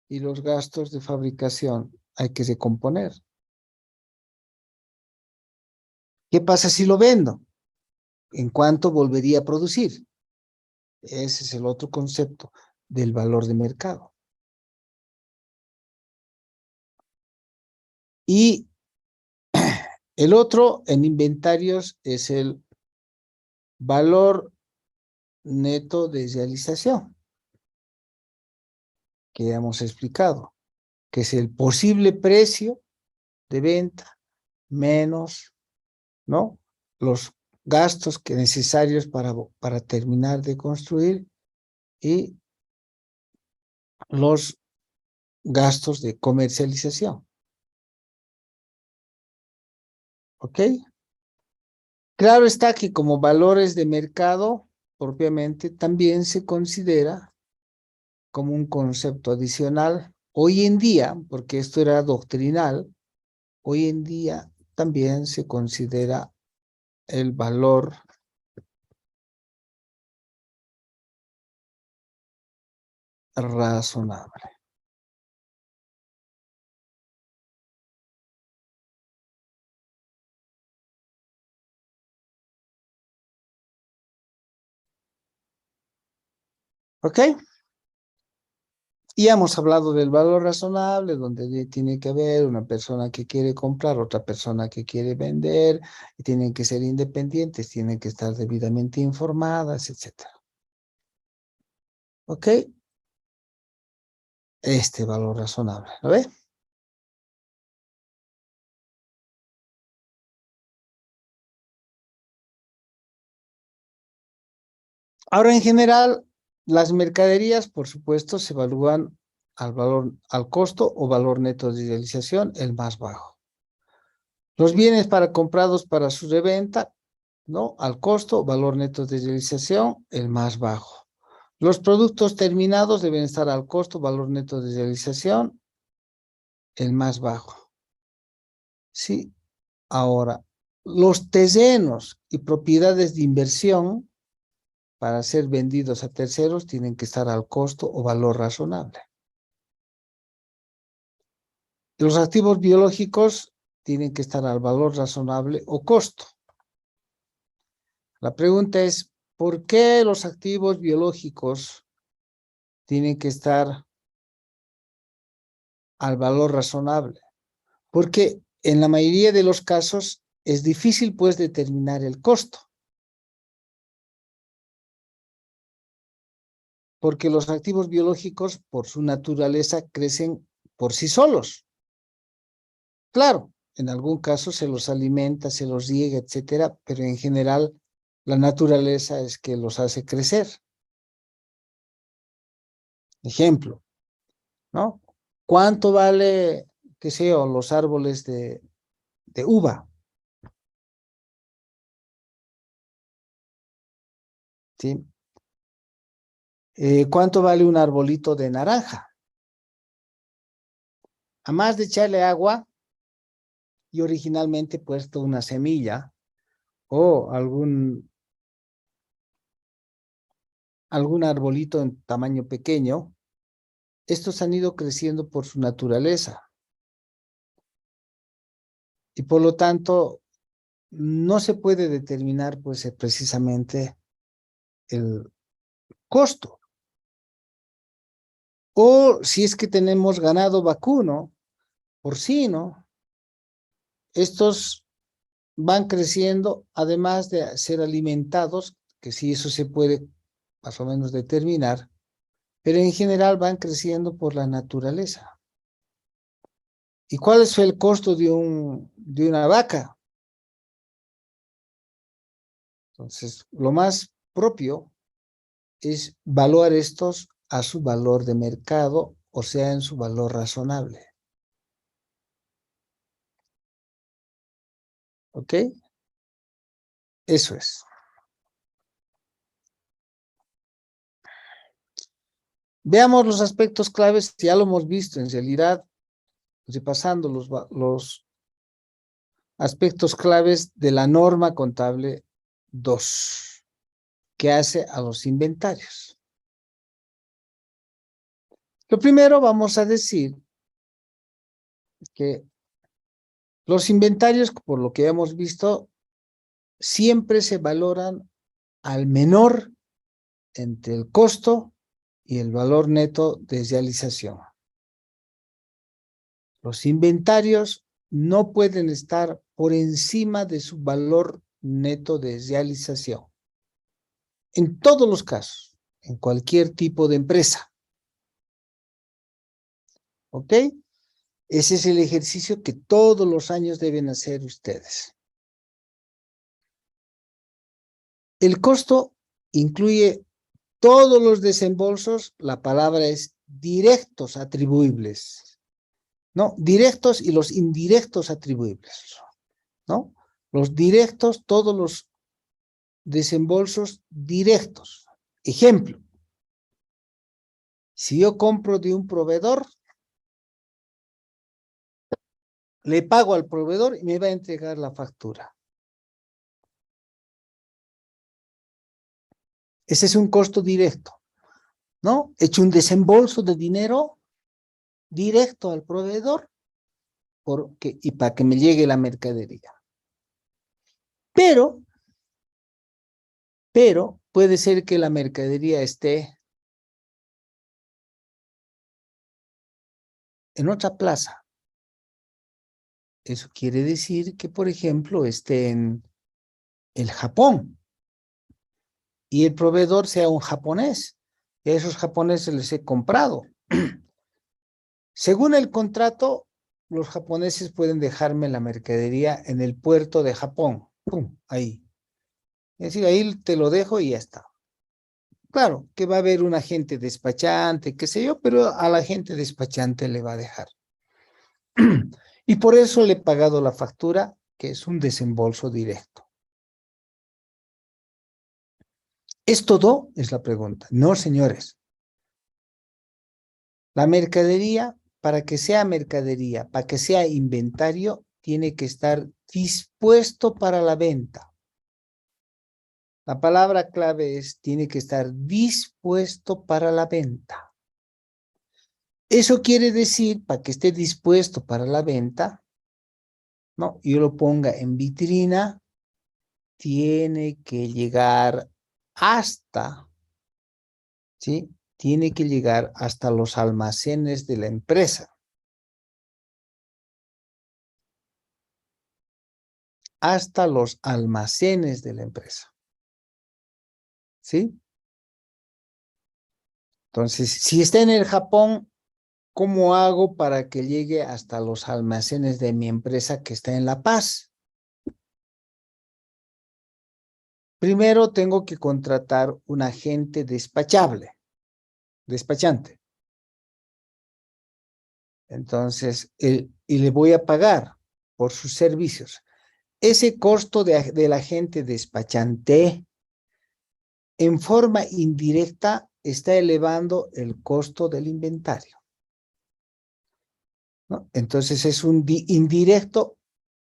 y los gastos de fabricación. Hay que recomponer. ¿Qué pasa si lo vendo? ¿En cuánto volvería a producir? Ese es el otro concepto del valor de mercado. Y el otro en inventarios es el valor neto de realización, que ya hemos explicado, que es el posible precio de venta menos, ¿no?, los gastos que necesarios para terminar de construir y los gastos de comercialización. ¿Ok? Claro está que como valores de mercado, propiamente, también se considera como un concepto adicional. Hoy en día, porque esto era doctrinal, hoy en día también se considera el valor razonable. ¿Ok? Y hemos hablado del valor razonable, donde tiene que haber una persona que quiere comprar, otra persona que quiere vender, y tienen que ser independientes, tienen que estar debidamente informadas, etc. ¿Ok? Este valor razonable, ¿lo ve? Ahora, en general, las mercaderías, por supuesto, se evalúan al costo o valor neto de realización, el más bajo. Los bienes comprados para su reventa, ¿no?, al costo, valor neto de realización, el más bajo. Los productos terminados deben estar al costo, valor neto de realización, el más bajo. Sí. Ahora, los terrenos y propiedades de inversión para ser vendidos a terceros tienen que estar al costo o valor razonable. Los activos biológicos tienen que estar al valor razonable o costo. La pregunta es, ¿por qué los activos biológicos tienen que estar al valor razonable? Porque en la mayoría de los casos es difícil, pues, determinar el costo. Porque los activos biológicos, por su naturaleza, crecen por sí solos. Claro, en algún caso se los alimenta, se los riega, etcétera, pero en general la naturaleza es que los hace crecer. Ejemplo, ¿no? ¿Cuánto vale, qué sé yo, los árboles de uva? ¿sí? ¿Cuánto vale un arbolito de naranja? A más de echarle agua y originalmente puesto una semilla o algún arbolito en tamaño pequeño, estos han ido creciendo por su naturaleza y por lo tanto no se puede determinar pues precisamente el costo. O si es que tenemos ganado vacuno, porcino, estos van creciendo, además de ser alimentados, que sí, eso se puede más o menos determinar, pero en general van creciendo por la naturaleza. ¿Y cuál es el costo de una vaca? Entonces, lo más propio es evaluar estos a su valor de mercado, o sea, en su valor razonable. ¿Ok? Eso es. Veamos los aspectos claves, ya lo hemos visto en realidad, repasando los aspectos claves de la norma contable 2, que hace a los inventarios. Lo primero vamos a decir que los inventarios, por lo que hemos visto, siempre se valoran al menor entre el costo y el valor neto de realización. Los inventarios no pueden estar por encima de su valor neto de realización. En todos los casos, en cualquier tipo de empresa. ¿Ok? Ese es el ejercicio que todos los años deben hacer ustedes. El costo incluye todos los desembolsos, la palabra es directos atribuibles, ¿no? Directos y los indirectos atribuibles, ¿no? Los directos, todos los desembolsos directos. Ejemplo, si yo compro de un proveedor, le pago al proveedor y me va a entregar la factura. Ese es un costo directo, ¿no? He hecho un desembolso de dinero directo al proveedor y para que me llegue la mercadería. Pero puede ser que la mercadería esté en otra plaza. Eso quiere decir que, por ejemplo, esté en el Japón y el proveedor sea un japonés. Y a esos japoneses les he comprado. Según el contrato, los japoneses pueden dejarme la mercadería en el puerto de Japón. ¡Pum! Ahí. Es decir, ahí te lo dejo y ya está. Claro, que va a haber un agente despachante, qué sé yo, pero a la agente despachante le va a dejar. Y por eso le he pagado la factura, que es un desembolso directo. ¿Es todo? Es la pregunta. No, señores. La mercadería, para que sea mercadería, para que sea inventario, tiene que estar dispuesto para la venta. La palabra clave es, tiene que estar dispuesto para la venta. Eso quiere decir, para que esté dispuesto para la venta, ¿no? Yo lo ponga en vitrina, tiene que llegar hasta, ¿sí? Tiene que llegar hasta los almacenes de la empresa. Hasta los almacenes de la empresa. ¿Sí? Entonces, si está en el Japón, ¿cómo hago para que llegue hasta los almacenes de mi empresa que está en La Paz? Primero tengo que contratar un agente despachante. Entonces, y le voy a pagar por sus servicios. Ese costo del agente despachante en forma indirecta está elevando el costo del inventario, ¿no? Entonces es un indirecto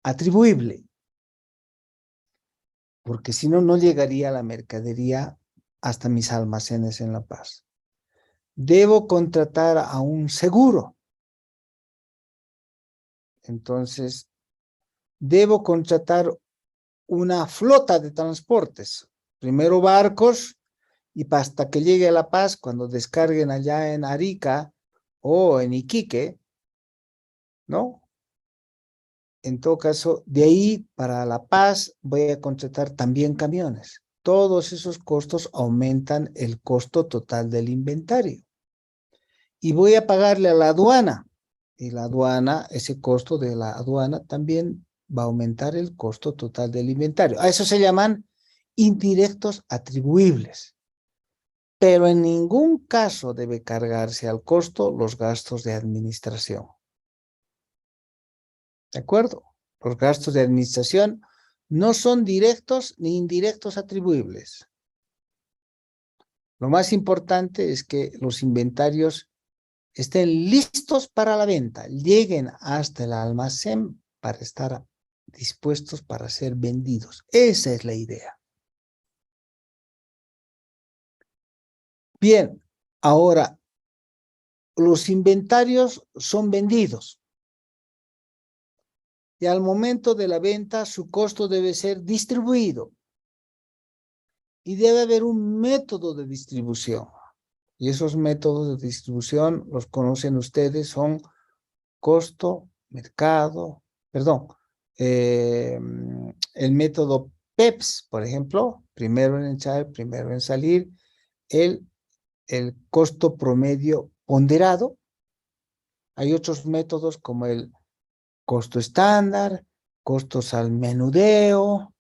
atribuible, porque si no, no llegaría la mercadería hasta mis almacenes en La Paz. Debo contratar a un seguro. Entonces, debo contratar una flota de transportes. Primero barcos, y hasta que llegue a La Paz, cuando descarguen allá en Arica o en Iquique, ¿no? En todo caso, de ahí para La Paz voy a contratar también camiones. Todos esos costos aumentan el costo total del inventario. Y voy a pagarle a la aduana. Y la aduana, ese costo de la aduana también va a aumentar el costo total del inventario. A eso se llaman indirectos atribuibles. Pero en ningún caso debe cargarse al costo los gastos de administración. ¿De acuerdo? Los gastos de administración no son directos ni indirectos atribuibles. Lo más importante es que los inventarios estén listos para la venta, lleguen hasta el almacén para estar dispuestos para ser vendidos. Esa es la idea. Bien, ahora, los inventarios son vendidos. Y al momento de la venta, su costo debe ser distribuido. Y debe haber un método de distribución. Y esos métodos de distribución los conocen ustedes, son costo, mercado, perdón, el método PEPS, por ejemplo, primero en entrar, primero en salir, el costo promedio ponderado. Hay otros métodos como el costo estándar, costos al menudeo,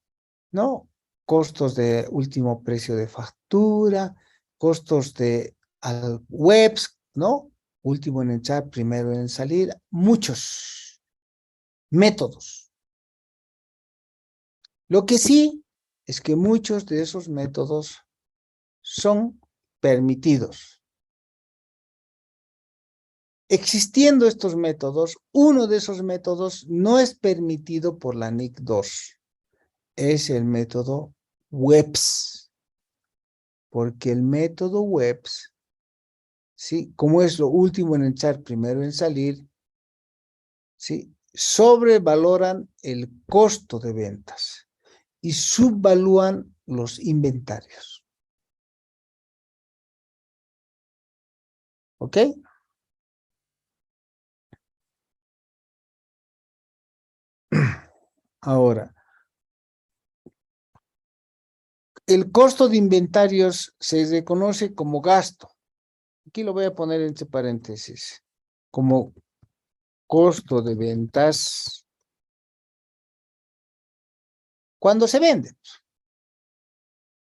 ¿no? Costos de último precio de factura, costos de al webs, ¿no? Último en entrar, primero en salir, muchos métodos. Lo que sí es que muchos de esos métodos son permitidos. Existiendo estos métodos, uno de esos métodos no es permitido por la NIC 2. Es el método WEBS. Porque el método WEBS, ¿sí? Como es lo último en entrar, primero en salir, ¿sí? Sobrevaloran el costo de ventas y subvalúan los inventarios. ¿Ok? Ahora, el costo de inventarios se reconoce como gasto. Aquí lo voy a poner entre paréntesis. Como costo de ventas cuando se vende.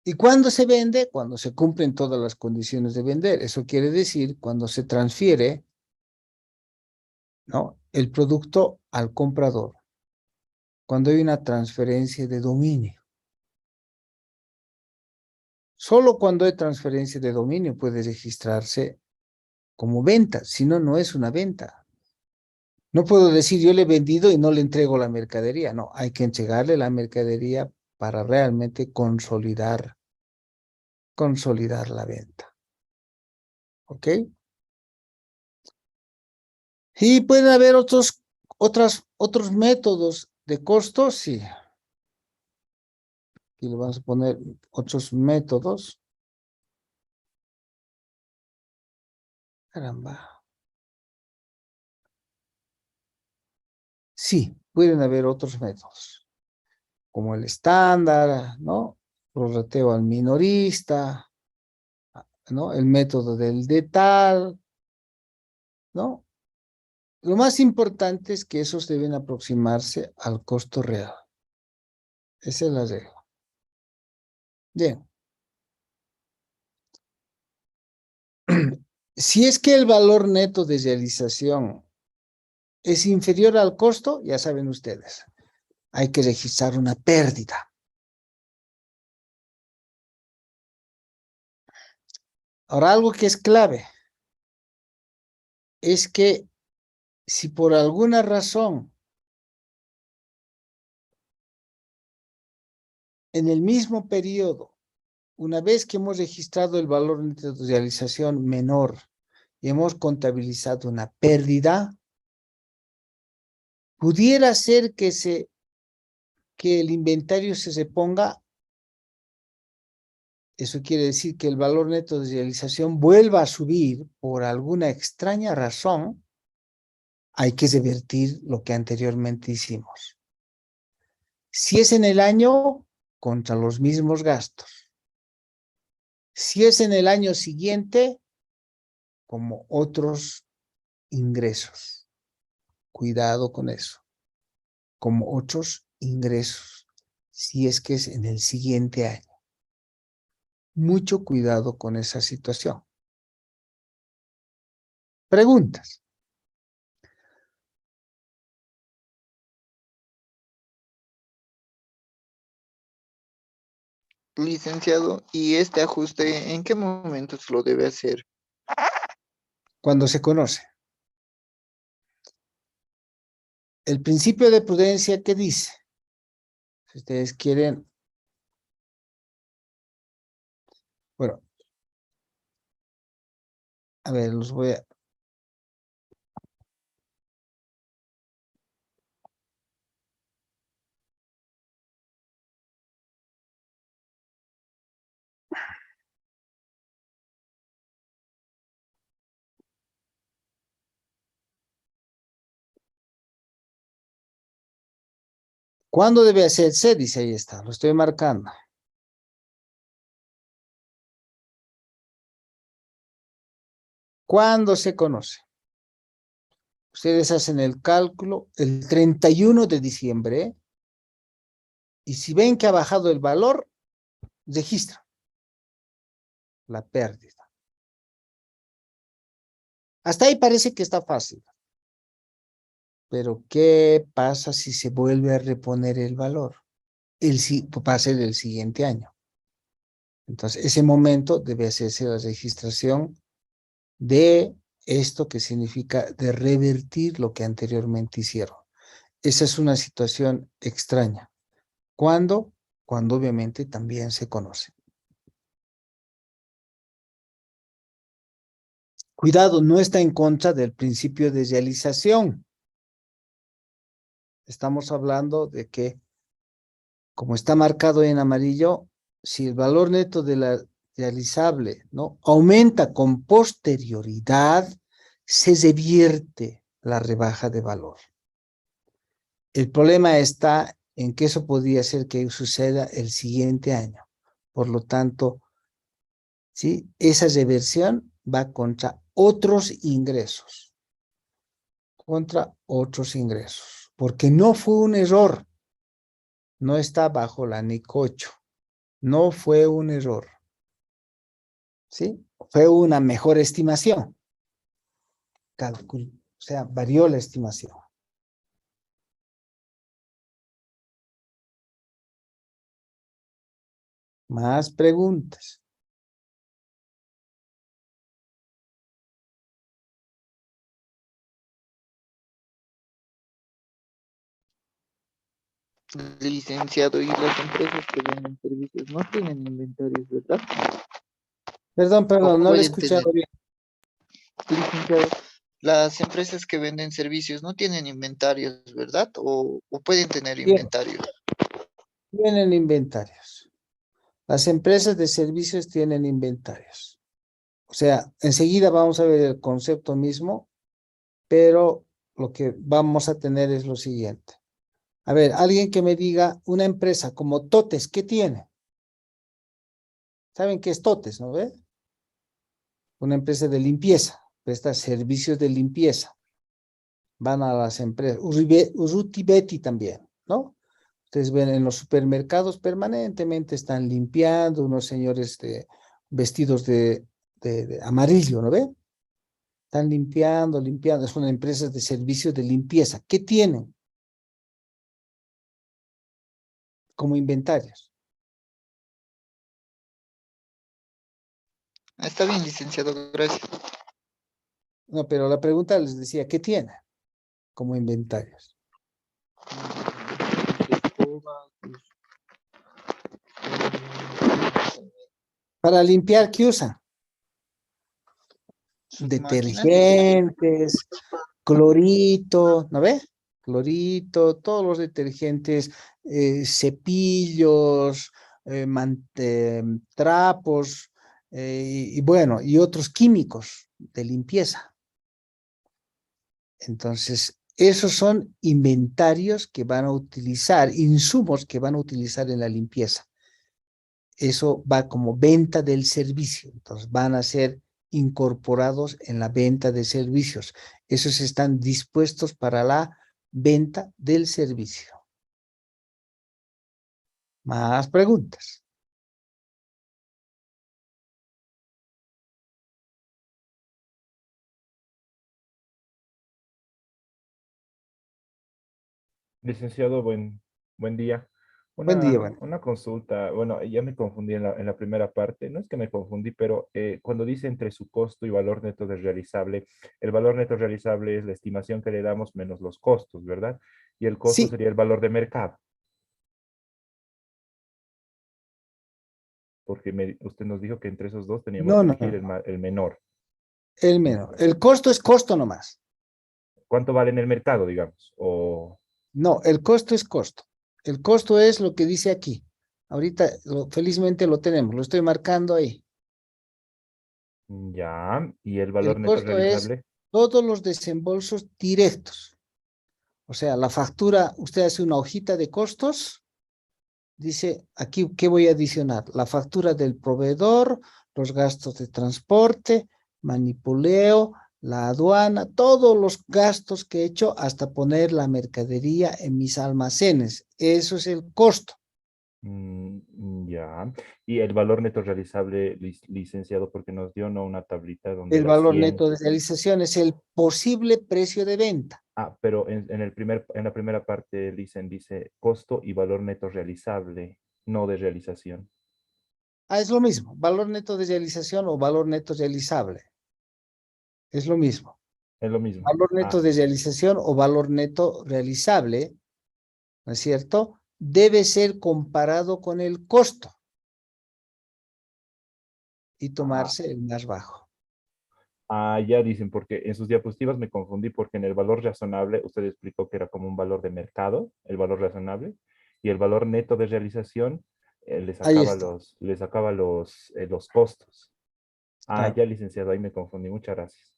¿Y cuándo se vende? Cuando se cumplen todas las condiciones de vender. Eso quiere decir cuando se transfiere, ¿no?, el producto al comprador. Cuando hay una transferencia de dominio. Solo cuando hay transferencia de dominio puede registrarse como venta, si no, no es una venta. No puedo decir yo le he vendido y no le entrego la mercadería. No, hay que entregarle la mercadería para realmente consolidar la venta. ¿Ok? Y pueden haber otros métodos de costos, sí. Aquí le vamos a poner otros métodos. Caramba. Sí, pueden haber otros métodos, como el estándar, ¿no? Prorrateo al minorista, ¿no? El método del detal, ¿no? Lo más importante es que esos deben aproximarse al costo real. Esa es la regla. Bien. Si es que el valor neto de realización es inferior al costo, ya saben ustedes, hay que registrar una pérdida. Ahora, algo que es clave es que si por alguna razón en el mismo periodo, una vez que hemos registrado el valor neto de realización menor y hemos contabilizado una pérdida, pudiera ser que el inventario se reponga. Eso quiere decir que el valor neto de realización vuelva a subir por alguna extraña razón. Hay que revertir lo que anteriormente hicimos. Si es en el año, contra los mismos gastos. Si es en el año siguiente, como otros ingresos. Cuidado con eso. Como otros ingresos. Si es que es en el siguiente año. Mucho cuidado con esa situación. Preguntas. Licenciado, ¿y este ajuste en qué momentos lo debe hacer? Cuando se conoce. El principio de prudencia, ¿qué dice? Si ustedes quieren, bueno, a ver, los voy a... ¿Cuándo debe hacerse? Dice, ahí está, lo estoy marcando. ¿Cuándo se conoce? Ustedes hacen el cálculo el 31 de diciembre y si ven que ha bajado el valor, registran la pérdida. Hasta ahí parece que está fácil. Pero ¿qué pasa si se vuelve a reponer el valor? Va a ser el siguiente año. Entonces, ese momento debe hacerse la registración de esto que significa de revertir lo que anteriormente hicieron. Esa es una situación extraña. ¿Cuándo? Cuando obviamente también se conoce. Cuidado, no está en contra del principio de realización. Estamos hablando de que, como está marcado en amarillo, si el valor neto de la realizable, ¿no?, aumenta con posterioridad, se revierte la rebaja de valor. El problema está en que eso podría ser que suceda el siguiente año. Por lo tanto, ¿sí?, esa reversión va contra otros ingresos. Contra otros ingresos. Porque no fue un error. No está bajo la NIC 8. No fue un error. ¿Sí? Fue una mejor estimación. Cálculo. O sea, varió la estimación. Más preguntas. Licenciado, ¿y las empresas que venden servicios no tienen inventarios, verdad? ¿O Perdón, no le he pueden tener? escuchado bien. Licenciado, las empresas que venden servicios no tienen inventarios, ¿verdad? ¿O pueden tener Bien, inventarios? tienen inventarios. Las empresas de servicios tienen inventarios. O sea, enseguida vamos a ver el concepto mismo, pero lo que vamos a tener es lo siguiente. A ver, alguien que me diga una empresa como Totes, ¿qué tiene? ¿Saben qué es Totes, no ve? Una empresa de limpieza, presta servicios de limpieza. Van a las empresas, Urruti Betty también, ¿no? Ustedes ven en los supermercados permanentemente están limpiando unos señores vestidos de amarillo, ¿no ve? Están limpiando, limpiando. Son empresas de servicios de limpieza. ¿Qué tienen como inventarios? Está bien, licenciado, gracias. No, pero la pregunta les decía, ¿qué tiene como inventarios? Para limpiar, ¿qué usan? Sus máquinas. Detergentes, clorito, ¿no ve? Clorito, todos los detergentes, cepillos, trapos, y bueno, y otros químicos de limpieza. Entonces, esos son inventarios que van a utilizar, insumos que van a utilizar en la limpieza. Eso va como venta del servicio. Entonces, van a ser incorporados en la venta de servicios. Esos están dispuestos para la venta del servicio. Más preguntas. Licenciado, buen día. Buen día, bueno. Una consulta, bueno, ya me confundí en la primera parte, no es que me confundí, pero cuando dice entre su costo y valor neto de realizable, el valor neto realizable es la estimación que le damos menos los costos, ¿verdad? Y el costo Sí, sería el valor de mercado, porque usted nos dijo que entre esos dos teníamos no, que no, elegir no, el menor. el Mm, menor. El costo es costo nomás. ¿Cuánto vale en el mercado, digamos? O No, el costo es costo. El costo es lo que dice aquí. Ahorita, felizmente lo tenemos, lo estoy marcando ahí. ya, y el valor El neto costo es realizable. todos los desembolsos directos. O sea, la factura, usted hace una hojita de costos, dice aquí, ¿qué voy a adicionar? La factura del proveedor, los gastos de transporte, manipuleo, la aduana, todos los gastos que he hecho hasta poner la mercadería en mis almacenes. Eso es el costo. Ya. Y el valor neto realizable, licenciado, porque nos dio ¿no? una tablita donde El las valor 100. neto de realización es el posible precio de venta. Pero en la primera parte dice costo y valor neto realizable, no de realización. Es lo mismo, valor neto de realización o valor neto realizable. Es lo mismo. Es lo mismo. Valor neto de realización o valor neto realizable, ¿no es cierto? Debe ser comparado con el costo y Ah, tomarse el más bajo. ya dicen, porque en sus diapositivas me confundí porque en el valor razonable usted explicó que era como un valor de mercado, el valor razonable, y el valor neto de realización Ahí está. le sacaba los costos. Claro. Ya, licenciado, ahí me confundí. Muchas gracias.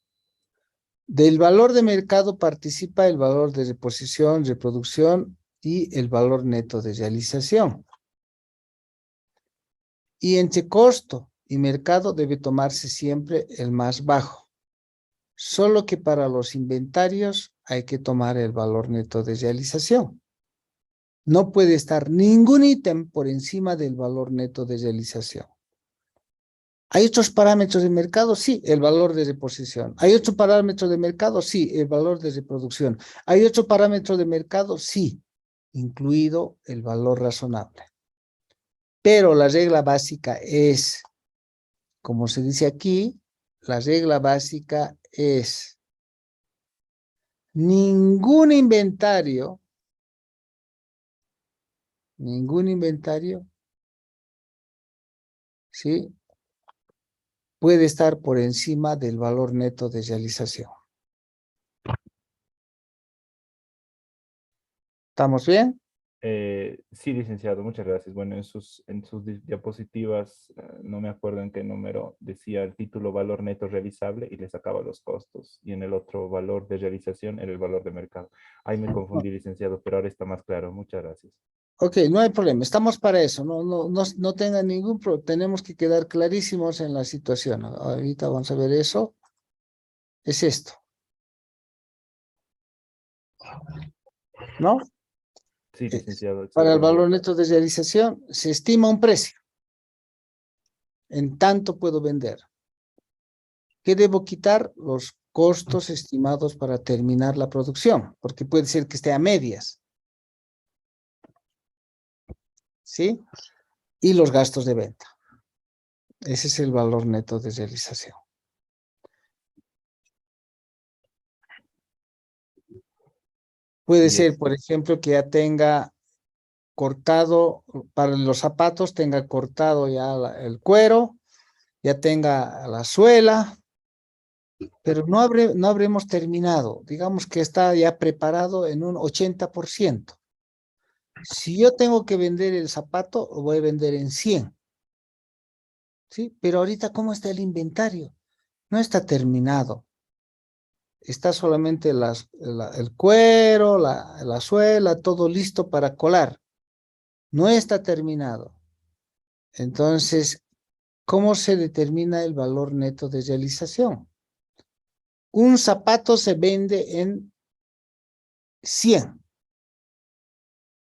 Del valor de mercado participa el valor de reposición, reproducción y el valor neto de realización. Y entre costo y mercado debe tomarse siempre el más bajo. Solo que para los inventarios hay que tomar el valor neto de realización. No puede estar ningún ítem por encima del valor neto de realización. ¿Hay otros parámetros de mercado? Sí, el valor de reposición. ¿Hay otro parámetro de mercado? Sí, el valor de reproducción. ¿Hay otro parámetro de mercado? Sí, incluido el valor razonable. Pero la regla básica es, como se dice aquí, la regla básica es ningún inventario, ¿sí? Puede estar por encima del valor neto de realización. ¿Estamos bien? Sí, licenciado, muchas gracias. Bueno, en sus diapositivas, no me acuerdo en qué número, decía el título valor neto realizable y le sacaba los costos. Y en el otro valor de realización era el valor de mercado. Ahí me confundí, licenciado, pero ahora está más claro. Muchas gracias. Ok, no hay problema, estamos para eso, no tengan ningún problema, tenemos que quedar clarísimos en la situación. Ahorita vamos a ver eso, es esto, ¿no? Sí, licenciado, Para el exactamente. valor neto de realización se estima un precio, en tanto puedo vender. ¿Qué debo quitar? Los costos estimados para terminar la producción, porque puede ser que esté a medias, ¿sí? Y los gastos de venta. Ese es el valor neto de realización. Puede Y ser, por ejemplo, que ya tenga cortado, para los zapatos, tenga cortado ya el cuero, ya tenga la suela, pero no habremos terminado. Digamos que está ya preparado en un 80%. Si yo tengo que vender el zapato, lo voy a vender en 100. ¿Sí? Pero ahorita, ¿cómo está el inventario? No está terminado. Está solamente el cuero, la suela, todo listo para colar. No está terminado. Entonces, ¿cómo se determina el valor neto de realización? Un zapato se vende en 100.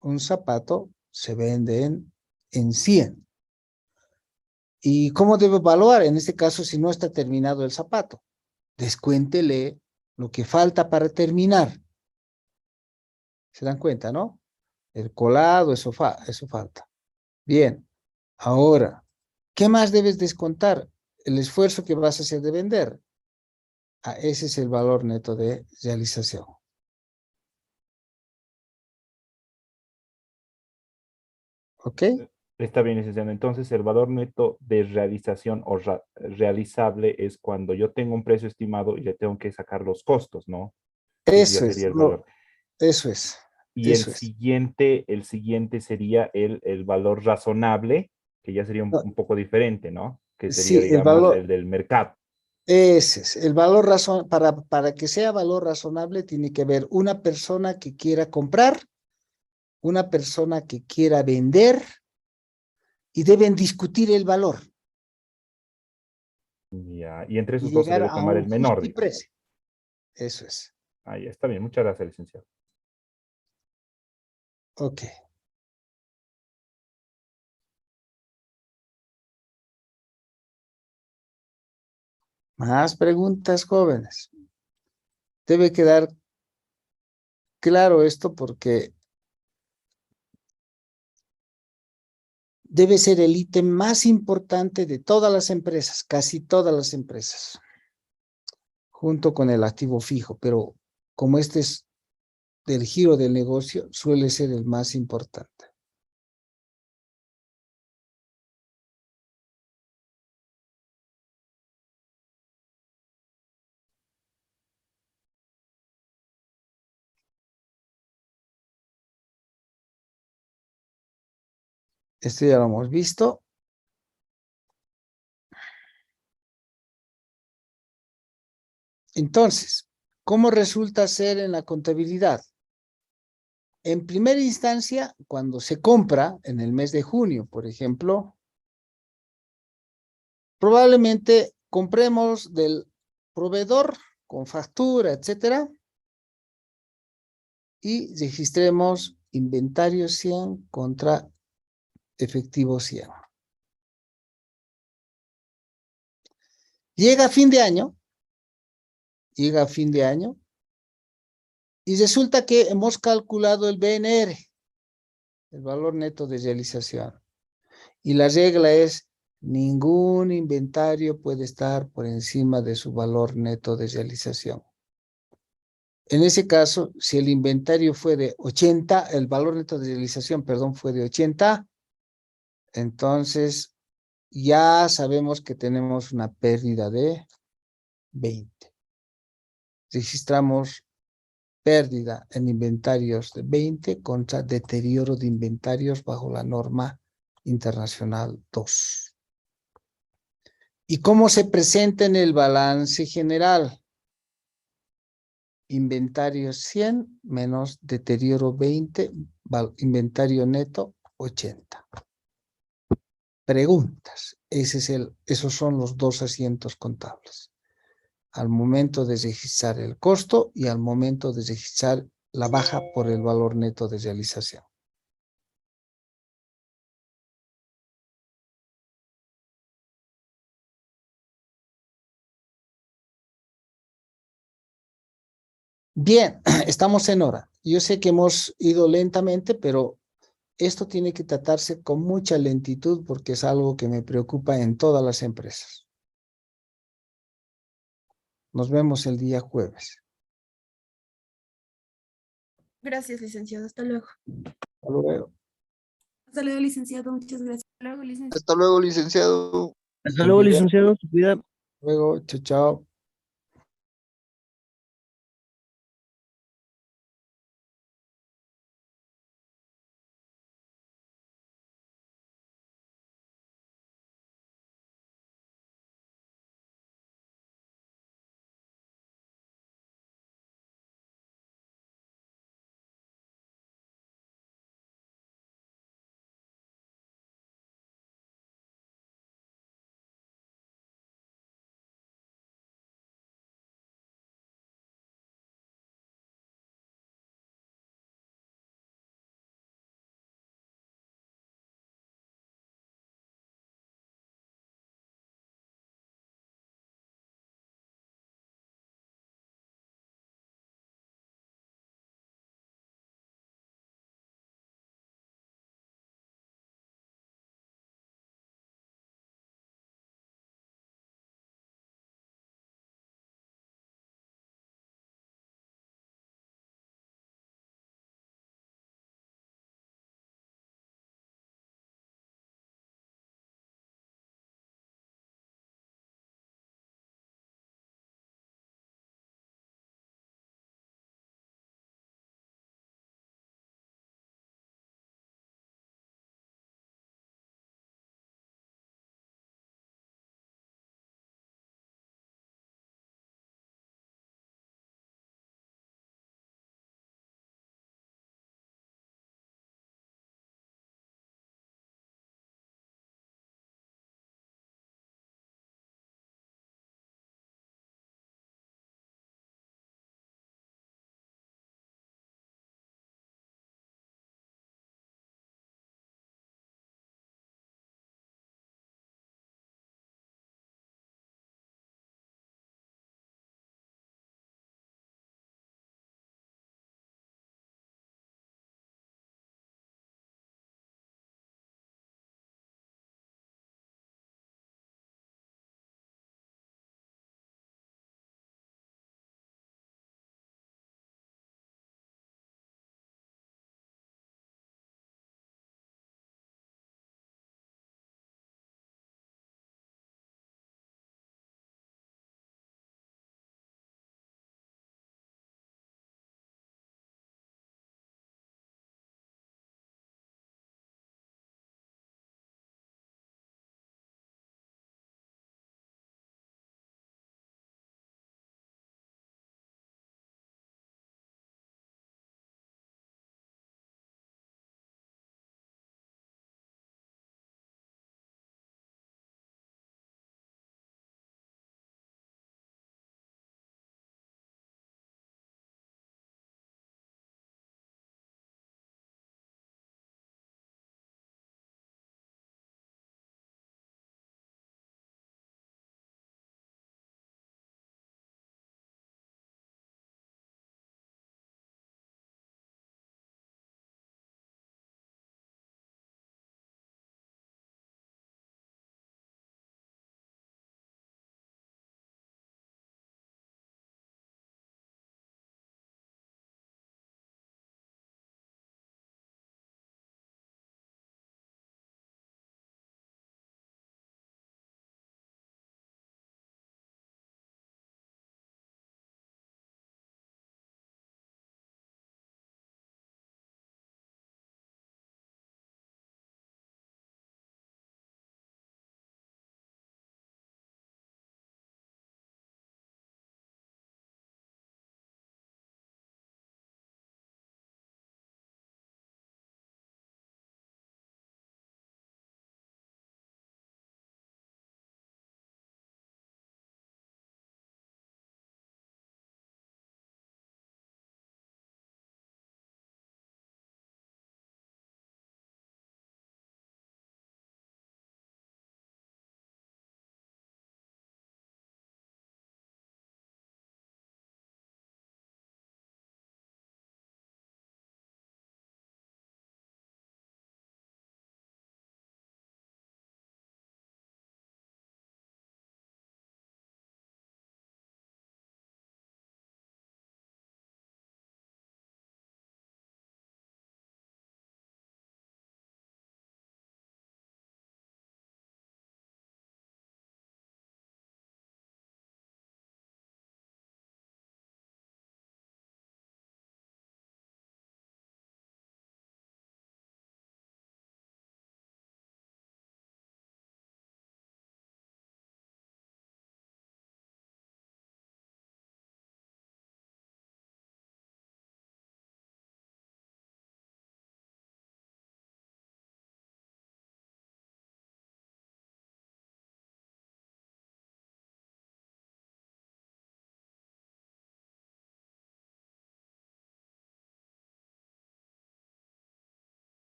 Un zapato se vende en 100. ¿Y cómo debe evaluar? En este caso, si no está terminado el zapato, descuéntele lo que falta para terminar. ¿Se dan cuenta, no? El colado, eso falta. Bien, ahora, ¿qué más debes descontar? El esfuerzo que vas a hacer de vender. Ese es el valor neto de realización. ¿Ok? Está bien, licenciado. Entonces, el valor neto de realización o realizable es cuando yo tengo un precio estimado y le tengo que sacar los costos, ¿no? Y ese ya Eso es, sería el valor. eso es, Y eso es. el siguiente sería el valor razonable, que ya sería No, un poco diferente, ¿no? Que sería, sí, el digamos, valor, el del mercado. ese es, el valor para que sea valor razonable tiene que haber una persona que quiera comprar, una persona que quiera vender y deben discutir el valor Ya, y entre y esos dos se llegar debe a tomar un el menor, justo digamos. precio. Eso es. Ahí está bien. Muchas gracias, licenciado. Ok. Más preguntas, jóvenes. Debe quedar claro esto porque debe ser el ítem más importante de todas las empresas, casi todas las empresas, junto con el activo fijo, pero como este es del giro del negocio, suele ser el más importante. Esto ya lo hemos visto. Entonces, ¿cómo resulta ser en la contabilidad? En primera instancia, cuando se compra en el mes de junio, por ejemplo, probablemente compremos del proveedor con factura, etcétera, y registremos inventario 100 contra efectivo 100. Llega fin de año, y resulta que hemos calculado el BNR, el valor neto de realización. Y la regla es, ningún inventario puede estar por encima de su valor neto de realización. En ese caso, si el inventario fue de 80, el valor neto de realización, perdón, fue de 80, entonces ya sabemos que tenemos una pérdida de 20. Registramos pérdida en inventarios de 20 contra deterioro de inventarios bajo la norma internacional 2. ¿Y cómo se presenta en el balance general? Inventario 100 menos deterioro 20, inventario neto 80. Preguntas. Esos son los dos asientos contables. Al momento de registrar el costo y al momento de registrar la baja por el valor neto de realización. Bien, estamos en hora. Yo sé que hemos ido lentamente, pero esto tiene que tratarse con mucha lentitud porque es algo que me preocupa en todas las empresas. Nos vemos el día jueves. Gracias, licenciado. Hasta luego. Hasta luego. Hasta luego, licenciado. Muchas gracias. Hasta luego, licenciado. Hasta luego, licenciado. Hasta luego, licenciado. Se cuida. Luego, chao, chao.